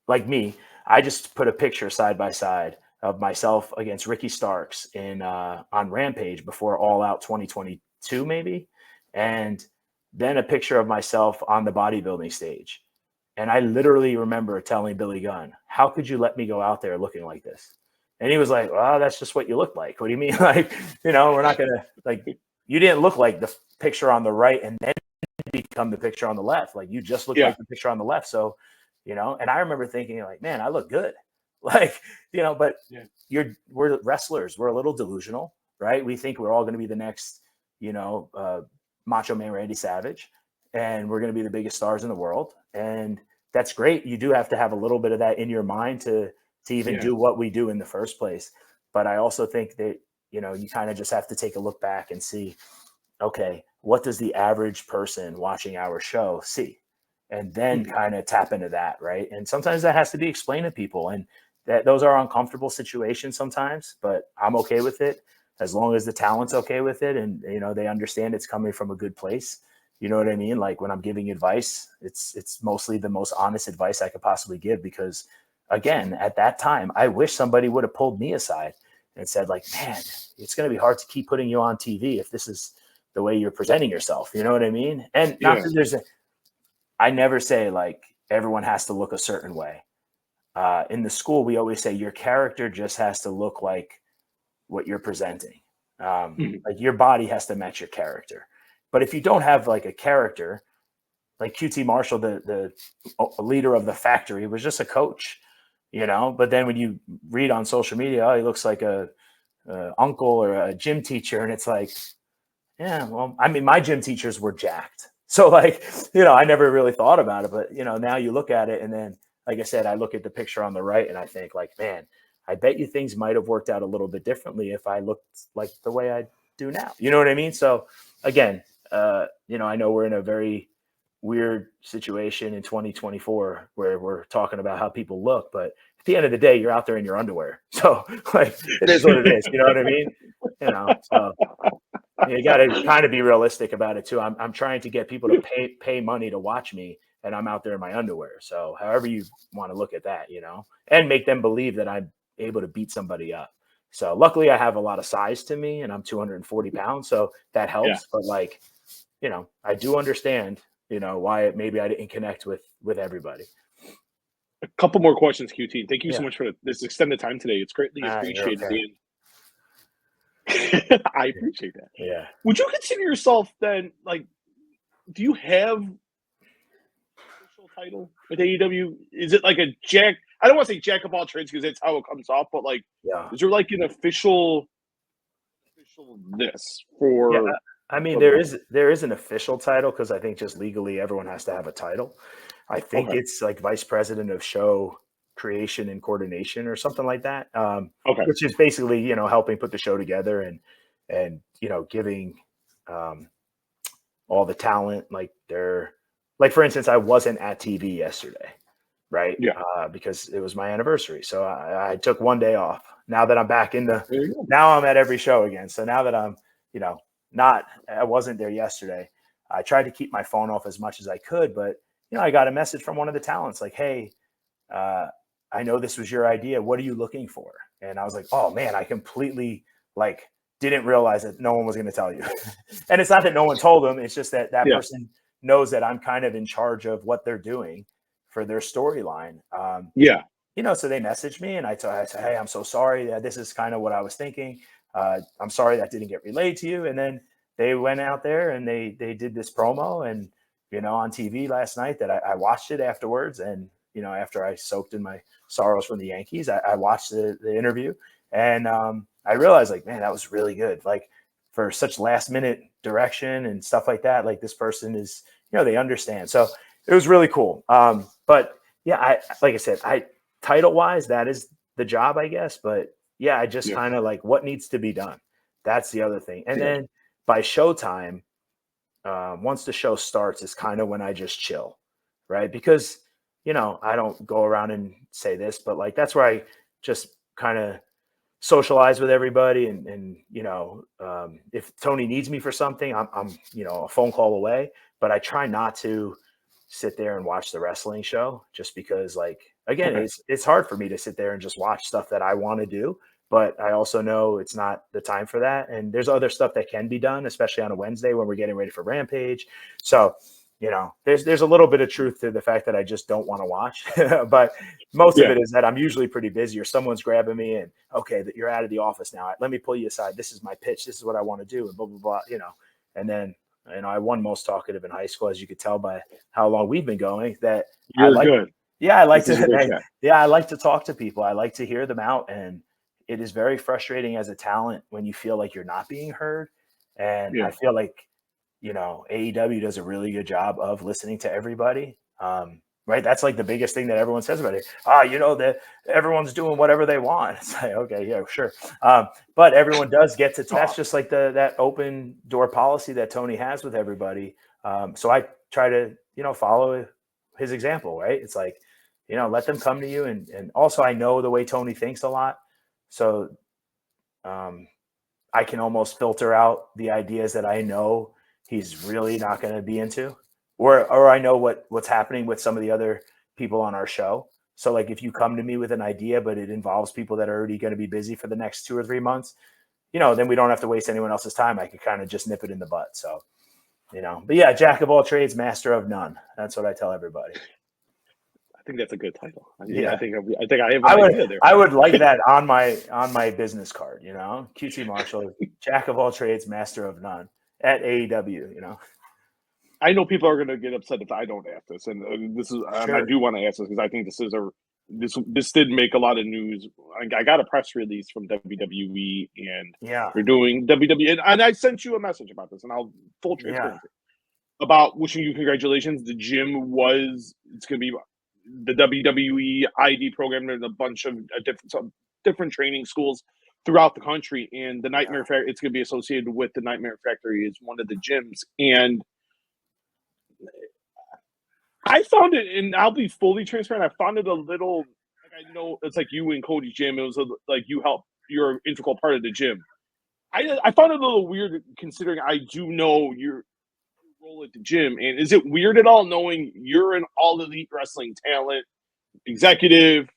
Speaker 1: like me, I just put a picture side by side of myself against Ricky Starks on Rampage before All Out 2022, maybe. And then a picture of myself on the bodybuilding stage. And I literally remember telling Billy Gunn, how could you let me go out there looking like this? And he was like, well, that's just what you look like. What do you mean? Like, we're not going to, like, you didn't look like the picture on the right and then become the picture on the left. Like, you just look like the picture on the left. So, and I remember thinking like, man, I look good. Like, but we're wrestlers. We're a little delusional, right? We think we're all going to be the next, Macho Man Randy Savage, and we're going to be the biggest stars in the world. And that's great. You do have to have a little bit of that in your mind to even do what we do in the first place. But I also think that, you kind of just have to take a look back and see, okay, what does the average person watching our show see? And then kind of tap into that, right? And sometimes that has to be explained to people, and that those are uncomfortable situations sometimes, but I'm okay with it as long as the talent's okay with it, and they understand it's coming from a good place. You know what I mean? Like, when I'm giving advice, it's mostly the most honest advice I could possibly give, because again, at that time, I wish somebody would have pulled me aside and said like, man, it's going to be hard to keep putting you on TV if this is the way you're presenting yourself. You know what I mean? And not that I never say like everyone has to look a certain way. In the school, we always say your character just has to look like what you're presenting. Like, your body has to match your character. But if you don't have like a character, like QT Marshall, the leader of the Factory, was just a coach, But then when you read on social media, oh, he looks like a uncle or a gym teacher, and it's like, yeah, well, I mean, my gym teachers were jacked. So like, I never really thought about it, but now you look at it, and then like I said, I look at the picture on the right and I think like, man, I bet you things might have worked out a little bit differently if I looked like the way I do now. You know what I mean? So again, I know we're in a very weird situation in 2024 where we're talking about how people look, but at the end of the day, you're out there in your underwear. So like, it is what it is. You know what I mean? So you got to kind of be realistic about it too. I'm trying to get people to pay money to watch me, and I'm out there in my underwear. So however you want to look at that, and make them believe that I'm able to beat somebody up. So luckily I have a lot of size to me and I'm 240 pounds. So that helps. But like, I do understand, why maybe I didn't connect with everybody.
Speaker 2: A couple more questions, QT. Thank you so much for this extended time today. It's greatly appreciated.
Speaker 1: Okay.
Speaker 2: I appreciate that.
Speaker 1: Yeah.
Speaker 2: Would you consider yourself then, like, do you have an official title with AEW? Is it like a jack? I don't want to say jack of all trades because that's how it comes off, but like, is there like an official this for?
Speaker 1: Yeah, I mean, there is an official title because I think just legally everyone has to have a title. I think it's like vice president of show creation and coordination or something like that. Which is basically, helping put the show together and giving all the talent, like for instance, I wasn't at TV yesterday, right?
Speaker 2: Yeah.
Speaker 1: Because it was my anniversary. So I took one day off. Now that I'm back now I'm at every show again. So now that I'm, I wasn't there yesterday. I tried to keep my phone off as much as I could, but I got a message from one of the talents like, hey, I know this was your idea. What are you looking for? And I was like, oh man, I completely didn't realize that no one was going to tell you. And it's not that no one told them. It's just that person knows that I'm kind of in charge of what they're doing for their storyline. So they messaged me and I said, hey, I'm so sorry. This is kind of what I was thinking. I'm sorry that didn't get relayed to you. And then they went out there and they did this promo and, on TV last night that I watched it afterwards. And, after I soaked in my sorrows from the Yankees, I watched the interview and I realized like, man, that was really good. Like for such last minute direction and stuff like that, like this person is, they understand. So it was really cool. But yeah, like I said, title wise, that is the job, I guess. But yeah, I just kind of like what needs to be done. That's the other thing. And then by showtime, once the show starts is kind of when I just chill, right? Because, I don't go around and say this, but like, that's where I just kind of socialize with everybody. And if Tony needs me for something, I'm a phone call away, but I try not to sit there and watch the wrestling show just because like, again, it's hard for me to sit there and just watch stuff that I want to do, but I also know it's not the time for that. And there's other stuff that can be done, especially on a Wednesday when we're getting ready for Rampage. So, there's a little bit of truth to the fact that I just don't want to watch, but most of it is that I'm usually pretty busy or someone's grabbing me and that you're out of the office now. Let me pull you aside. This is my pitch. This is what I want to do. And blah, blah, blah, and then, I won most talkative in high school, as you could tell by how long we've been going that
Speaker 2: good.
Speaker 1: Yeah. I like to talk to people. I like to hear them out. And it is very frustrating as a talent when you feel like you're not being heard. And I feel like, AEW does a really good job of listening to everybody. Right. That's like the biggest thing that everyone says about it. That everyone's doing whatever they want. It's like, okay, yeah, sure. But everyone does get to test just like that open door policy that Tony has with everybody. So I try to, follow his example, right? It's like, let them come to you. And also I know the way Tony thinks a lot. So I can almost filter out the ideas that I know he's really not going to be into, or I know what's happening with some of the other people on our show. So like if you come to me with an idea, but it involves people that are already going to be busy for the next 2 or 3 months, then we don't have to waste anyone else's time. I could kind of just nip it in the butt. So, but yeah, jack of all trades, master of none. That's what I tell everybody.
Speaker 2: I think that's a good title. I think I have an idea there.
Speaker 1: I would like that on my business card, QT Marshall, jack of all trades, master of none at AEW,
Speaker 2: I know people are going to get upset if I don't ask this, and this is I do want to ask this because I think this did make a lot of news. I got a press release from WWE, and we're doing WWE, and I sent you a message about this, and I'll full transparency about wishing you congratulations. The gym it's going to be the WWE ID program. There's a bunch of different training schools throughout the country, and the Nightmare Factory, it's going to be associated with the Nightmare Factory as one of the gyms. And I found it, and I'll be fully transparent, I found it a little, like, I know it's like you and Cody's gym. It was like you're an integral part of the gym. I found it a little weird considering I do know your role at the gym. And is it weird at all knowing you're an all elite wrestling talent, executive,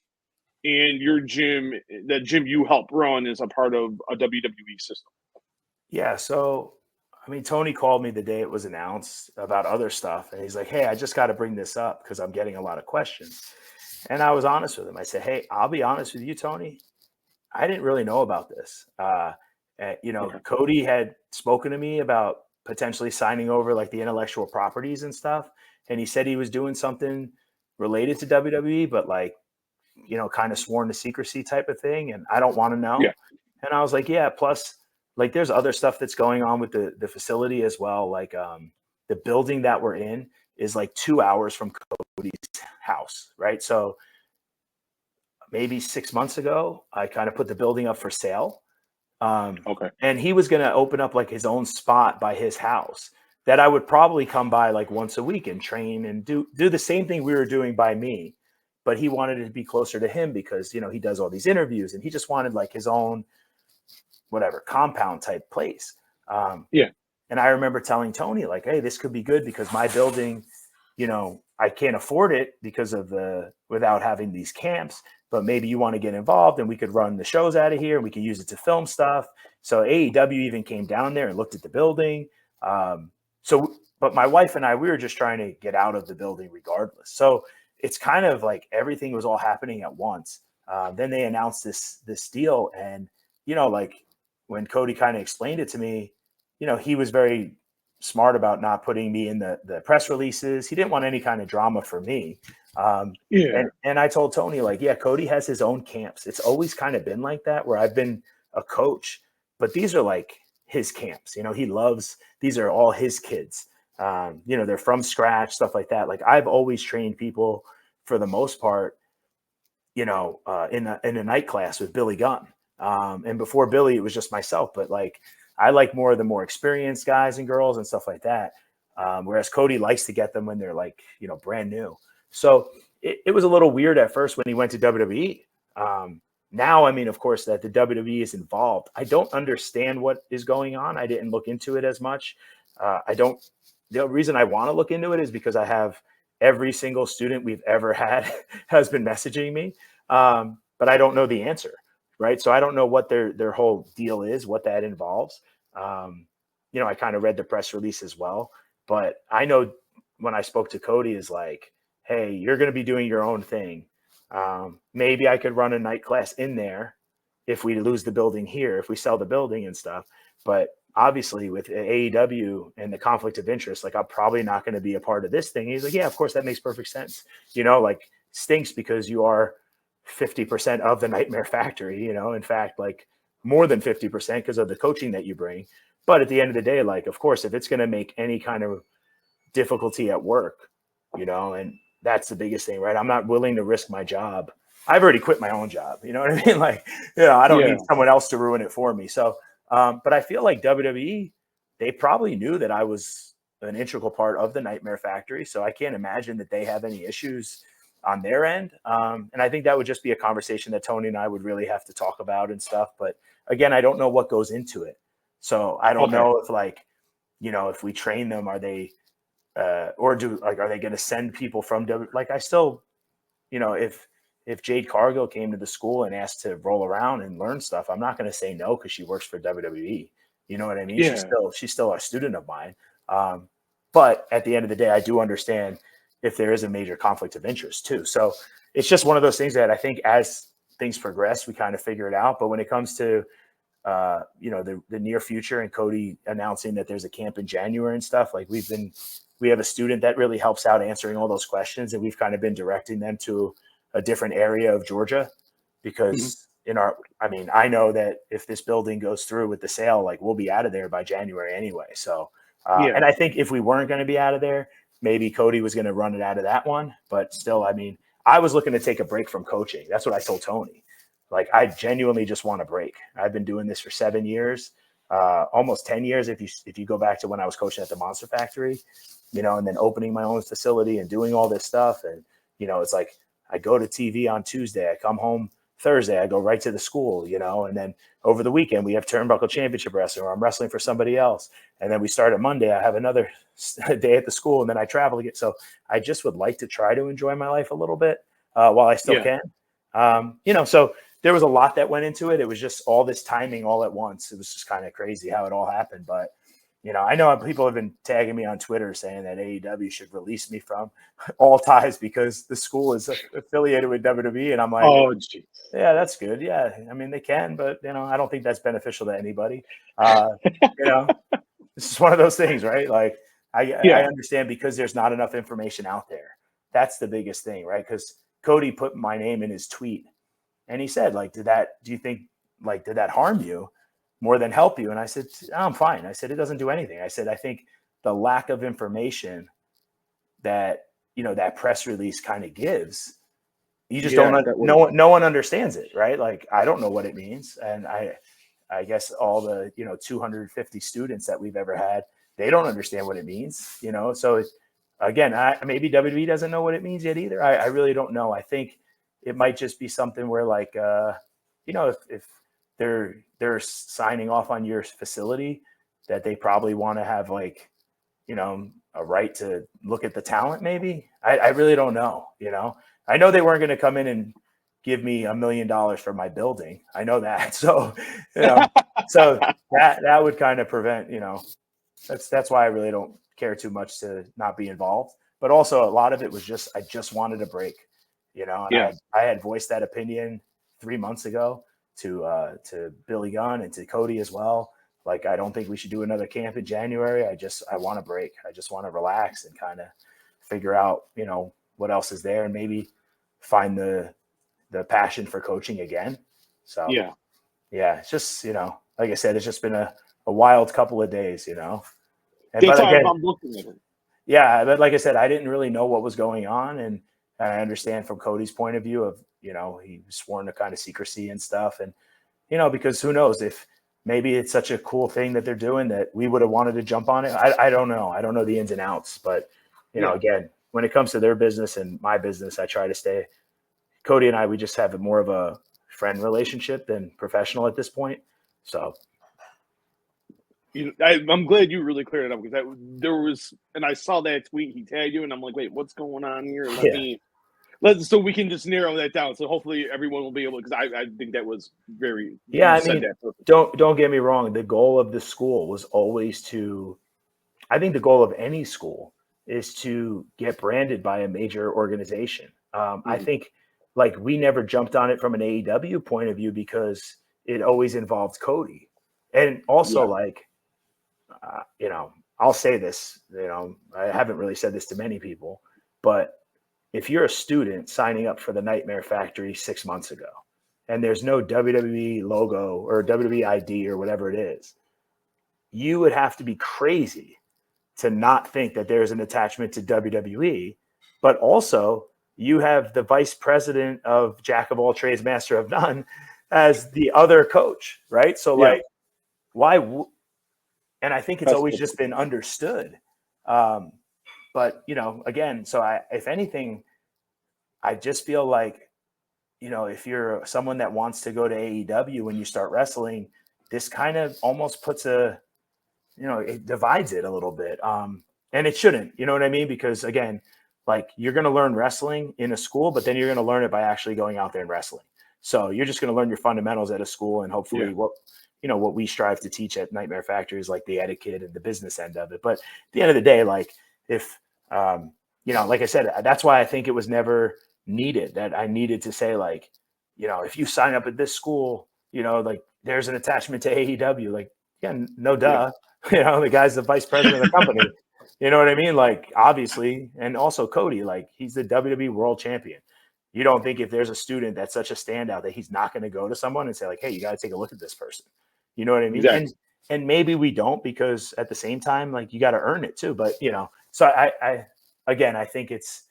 Speaker 2: and your gym, the gym you help run, is a part of a WWE system?
Speaker 1: Yeah. So, I mean, Tony called me the day it was announced about other stuff. And he's like, hey, I just got to bring this up because I'm getting a lot of questions. And I was honest with him. I said, hey, I'll be honest with you, Tony. I didn't really know about this. Cody had spoken to me about potentially signing over like the intellectual properties and stuff. And he said he was doing something related to WWE, but like, kind of sworn to secrecy type of thing. And I don't want to know.
Speaker 2: Yeah.
Speaker 1: And I was like, yeah, plus like there's other stuff that's going on with the facility as well. Like the building that we're in is like 2 hours from Cody's house. Right. So maybe 6 months ago, I kind of put the building up for sale.
Speaker 2: Okay.
Speaker 1: And he was going to open up like his own spot by his house that I would probably come by like once a week and train and do the same thing we were doing by me. But he wanted it to be closer to him because, he does all these interviews and he just wanted like his own, whatever, compound type place.
Speaker 2: Yeah.
Speaker 1: And I remember telling Tony like, hey, this could be good because my building, I can't afford it because of without having these camps, but maybe you want to get involved and we could run the shows out of here and we could use it to film stuff. So AEW even came down there and looked at the building. But my wife and I, we were just trying to get out of the building regardless. So it's kind of like everything was all happening at once. Then they announced this deal. And, like when Cody kind of explained it to me, he was very smart about not putting me in the press releases. He didn't want any kind of drama for me. And I told Tony, like, yeah, Cody has his own camps. It's always kind of been like that where I've been a coach, but these are like his camps. He loves, these are all his kids. They're from scratch, stuff like that. Like I've always trained people for the most part, in a night class with Billy Gunn. And before Billy, it was just myself, but like, I like more of the more experienced guys and girls and stuff like that. Whereas Cody likes to get them when they're like, brand new. So it was a little weird at first when he went to WWE. Now, I mean, of course, that the WWE is involved. I don't understand what is going on. I didn't look into it as much. The reason I want to look into it is because I have every single student we've ever had has been messaging me, but I don't know the answer. Right. So I don't know what their whole deal is, what that involves. I kind of read the press release as well, but I know when I spoke to Cody is like, hey, you're going to be doing your own thing. Maybe I could run a night class in there if we lose the building here, if we sell the building and stuff. But obviously with AEW and the conflict of interest, like I'm probably not going to be a part of this thing. He's like, yeah, of course, that makes perfect sense. Like stinks because you are 50% of the Nightmare Factory, in fact, like more than 50% because of the coaching that you bring. But at the end of the day, like, of course, if it's going to make any kind of difficulty at work, and that's the biggest thing, right? I'm not willing to risk my job. I've already quit my own job. You know what I mean? Like, I don't need someone else to ruin it for me. So, but I feel like WWE, they probably knew that I was an integral part of the Nightmare Factory. So I can't imagine that they have any issues on their end. And I think that would just be a conversation that Tony and I would really have to talk about and stuff. But again, I don't know what goes into it. So I don't know if like, if we train them, are they, are they going to send people from like, I still, if Jade Cargill came to the school and asked to roll around and learn stuff, I'm not going to say no, cause she works for WWE. You know what I mean?
Speaker 2: Yeah.
Speaker 1: She's still a student of mine. But at the end of the day, I do understand if there is a major conflict of interest too. So it's just one of those things that I think as things progress, we kind of figure it out. But when it comes to, the near future and Cody announcing that there's a camp in January and stuff, like we have a student that really helps out answering all those questions. And we've kind of been directing them to a different area of Georgia because I know that if this building goes through with the sale, like we'll be out of there by January anyway. So, and I think if we weren't going to be out of there, maybe Cody was going to run it out of that one, but still, I mean, I was looking to take a break from coaching. That's what I told Tony. Like, I genuinely just want a break. I've been doing this for 7 years, almost 10 years. If you go back to when I was coaching at the Monster Factory, and then opening my own facility and doing all this stuff. And, it's like, I go to TV on Tuesday, I come home Thursday, I go right to the school, and then over the weekend we have Turnbuckle Championship Wrestling, or I'm wrestling for somebody else. And then we start at Monday, I have another day at the school, and then I travel again. So I just would like to try to enjoy my life a little bit while I still can. So there was a lot that went into it. It was just all this timing all at once. It was just kind of crazy how it all happened. But, I know people have been tagging me on Twitter saying that AEW should release me from all ties because the school is affiliated with WWE. And I'm like,
Speaker 2: oh, geez.
Speaker 1: Yeah, that's good. Yeah. I mean, they can, but, I don't think that's beneficial to anybody. This is one of those things, right? Like, I understand because there's not enough information out there. That's the biggest thing, right? Because Cody put my name in his tweet. And he said, like, did that harm you more than help you? And I said, I'm fine. I said, it doesn't do anything. I said, I think the lack of information that, that press release kind of gives, you just no one understands it, right? Like, I don't know what it means. And I guess all the, 250 students that we've ever had, they don't understand what it means, So again, maybe WWE doesn't know what it means yet either. I really don't know. I think it might just be something where, like, if they're signing off on your facility, that they probably want to have, like, a right to look at the talent. Maybe I really don't know. I know they weren't going to come in and give me $1 million for my building. I know that. So, so that would kind of prevent. That's why I really don't care too much to not be involved. But also, a lot of it was just I just wanted a break. I had voiced that opinion 3 months ago to Billy Gunn and to Cody as well. Like, I don't think we should do another camp in January. I want a break. I just want to relax and kind of figure out, what else is there, and maybe find the passion for coaching again. So it's just, like I said, it's just been a wild couple of days,
Speaker 2: That's why I'm looking at it.
Speaker 1: Yeah, but like I said, I didn't really know what was going on, and I understand from Cody's point of view of, he was sworn to kind of secrecy and stuff. And, because who knows if maybe it's such a cool thing that they're doing that we would have wanted to jump on it. I don't know. I don't know the ins and outs, but, again, when it comes to their business and my business, I try to stay. Cody and I, we just have more of a friend relationship than professional at this point. So.
Speaker 2: I'm glad you really cleared it up, because and I saw that tweet, he tagged you, and I'm like, wait, what's going on here? So we can just narrow that down. So hopefully everyone will be able, because I think that was very.
Speaker 1: Yeah, I mean, don't get me wrong. The goal of the school was always I think the goal of any school is to get branded by a major organization. I think, like, we never jumped on it from an AEW point of view because it always involved Cody. And also, I'll say this, I haven't really said this to many people, but if you're a student signing up for the Nightmare Factory 6 months ago and there's no WWE logo or WWE ID or whatever it is, you would have to be crazy to not think that there's an attachment to WWE. But also, you have the vice president of Jack of all trades, master of none as the other coach, right? So, like, why? And I think it's always just been understood. But, again, so if anything, I just feel like, if you're someone that wants to go to AEW when you start wrestling, this kind of almost puts it divides it a little bit. And it shouldn't, you know what I mean? Because, again, like, you're going to learn wrestling in a school, but then you're going to learn it by actually going out there and wrestling. So you're just going to learn your fundamentals at a school, and hopefully what we strive to teach at Nightmare Factory is, like, the etiquette and the business end of it. But at the end of the day, like, if, like I said, that's why I think it was never needed, that I needed to say, like, if you sign up at this school, like, there's an attachment to AEW, like, no duh. The guy's the vice president of the company. You know what I mean? Like, obviously, and also Cody, like, he's the WWE world champion. You don't think if there's a student that's such a standout that he's not going to go to someone and say, like, hey, you got to take a look at this person. You know what I mean?
Speaker 2: Exactly.
Speaker 1: And maybe we don't, because at the same time, like, you got to earn it too. But, so I think it's,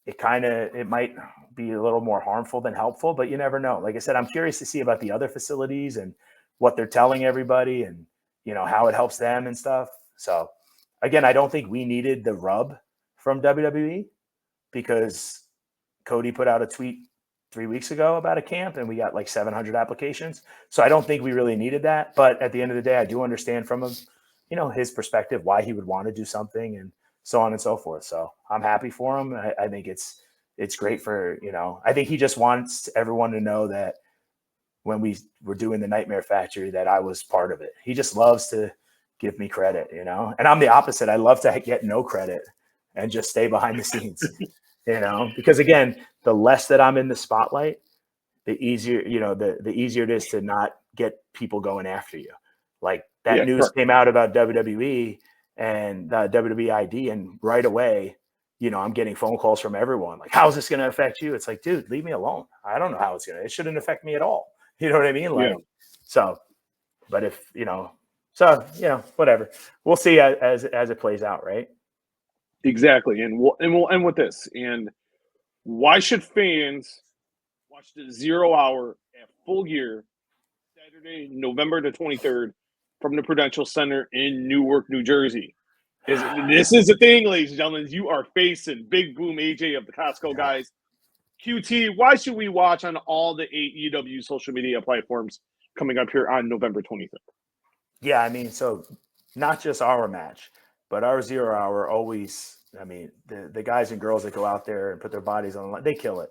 Speaker 1: it might be a little more harmful than helpful, but you never know. Like I said, I'm curious to see about the other facilities and what they're telling everybody and, how it helps them and stuff. So again, I don't think we needed the rub from WWE because Cody put out a tweet 3 weeks ago about a camp and we got like 700 applications. So I don't think we really needed that. But at the end of the day, I do understand from him, his perspective, why he would want to do something and so on and so forth. So I'm happy for him. I think it's great for, I think he just wants everyone to know that when we were doing the Nightmare Factory, that I was part of it. He just loves to give me credit, and I'm the opposite. I love to get no credit and just stay behind the scenes, because again, the less that I'm in the spotlight, the easier, the easier it is to not get people going after you. Like that news came out about WWE and WWE ID, and right away, I'm getting phone calls from everyone. Like, how's this going to affect you? It's like, dude, leave me alone. I don't know how it shouldn't affect me at all. You know what I mean? Like, so, but if, whatever, we'll see as it plays out. Right.
Speaker 2: Exactly. And we'll end with this. And why should fans watch the 0 hour at Full Gear Saturday, November the 23rd from the Prudential Center in Newark, New Jersey? This is the thing, ladies and gentlemen. You are facing Big Boom AJ of the Costco Guys. QT, why should we watch on all the AEW social media platforms coming up here on November 23rd?
Speaker 1: Yeah, I mean, so not just our match, but our 0 hour always, I mean, the guys and girls that go out there and put their bodies on the line, they kill it.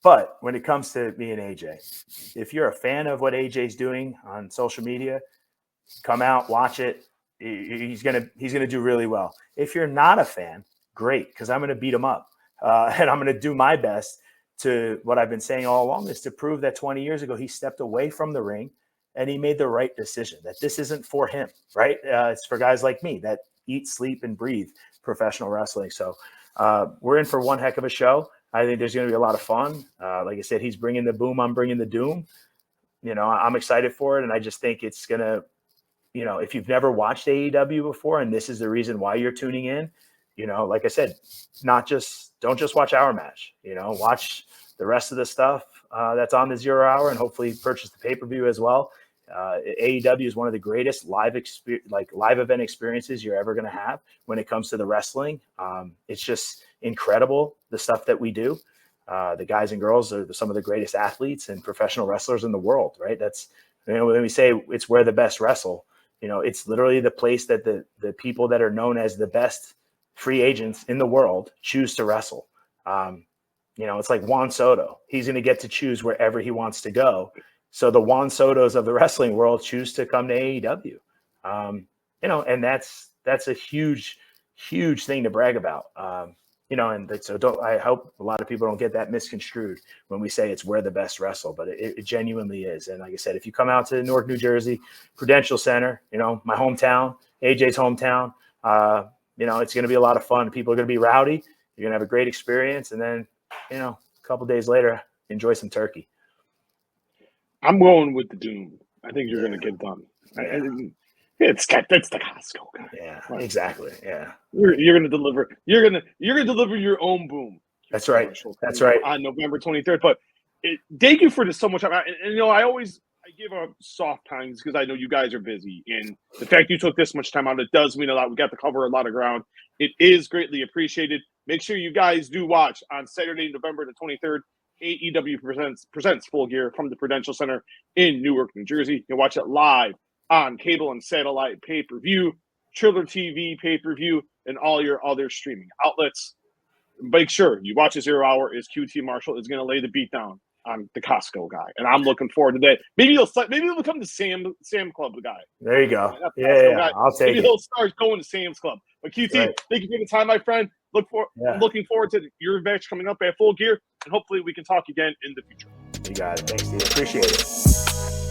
Speaker 1: But when it comes to me and AJ, if you're a fan of what AJ's doing on social media, come out, watch it. He's gonna do really well. If you're not a fan, great, because I'm gonna beat him up. And I'm going to do my best to what I've been saying all along is to prove that 20 years ago, he stepped away from the ring and he made the right decision, that this isn't for him, right? It's for guys like me that eat, sleep, and breathe professional wrestling. So we're in for one heck of a show. I think there's going to be a lot of fun. Like I said, he's bringing the boom. I'm bringing the doom. I'm excited for it. And I just think it's going to, if you've never watched AEW before, and this is the reason why you're tuning in, like I said, don't just watch our match, watch the rest of the stuff that's on the 0 hour and hopefully purchase the pay-per-view as well. AEW is one of the greatest live event experiences you're ever going to have when it comes to the wrestling. It's just incredible, the stuff that we do. The guys and girls are some of the greatest athletes and professional wrestlers in the world, right? That's, when we say it's where the best wrestle, it's literally the place that the people that are known as the best free agents in the world choose to wrestle. It's like Juan Soto. He's going to get to choose wherever he wants to go. So the Juan Sotos of the wrestling world choose to come to AEW. And that's a huge, huge thing to brag about. I hope a lot of people don't get that misconstrued when we say it's where the best wrestle, but it genuinely is. And like I said, if you come out to Newark, New Jersey, Prudential Center, my hometown, AJ's hometown, it's going to be a lot of fun. People are going to be rowdy. You're going to have a great experience. And then, a couple days later, enjoy some turkey.
Speaker 2: I'm going with the doom. I think you're going to get done. Yeah. It's the Costco Guy.
Speaker 1: Yeah, exactly. Yeah.
Speaker 2: You're going to deliver. You're going to deliver your own boom.
Speaker 1: That's right. That's right.
Speaker 2: On November 23rd. But thank you for so much time. And I give up soft times because I know you guys are busy. And the fact you took this much time out, it does mean a lot. We got to cover a lot of ground. It is greatly appreciated. Make sure you guys do watch on Saturday, November the 23rd. AEW presents Full Gear from the Prudential Center in Newark, New Jersey. You can watch it live on cable and satellite pay-per-view, Triller TV pay-per-view, and all your other streaming outlets. Make sure you watch the 0 hour as QT Marshall is going to lay the beat down on the Costco Guy, and I'm looking forward to that. Maybe he'll become the Sam Club guy.
Speaker 1: There you go. Yeah. I'll take
Speaker 2: Maybe he'll start going to Sam's Club. But QT, Thank you for the time, my friend. I'm looking forward to your match coming up at Full Gear, and hopefully we can talk again in the future.
Speaker 1: You got it. Thanks, Steve. Appreciate it.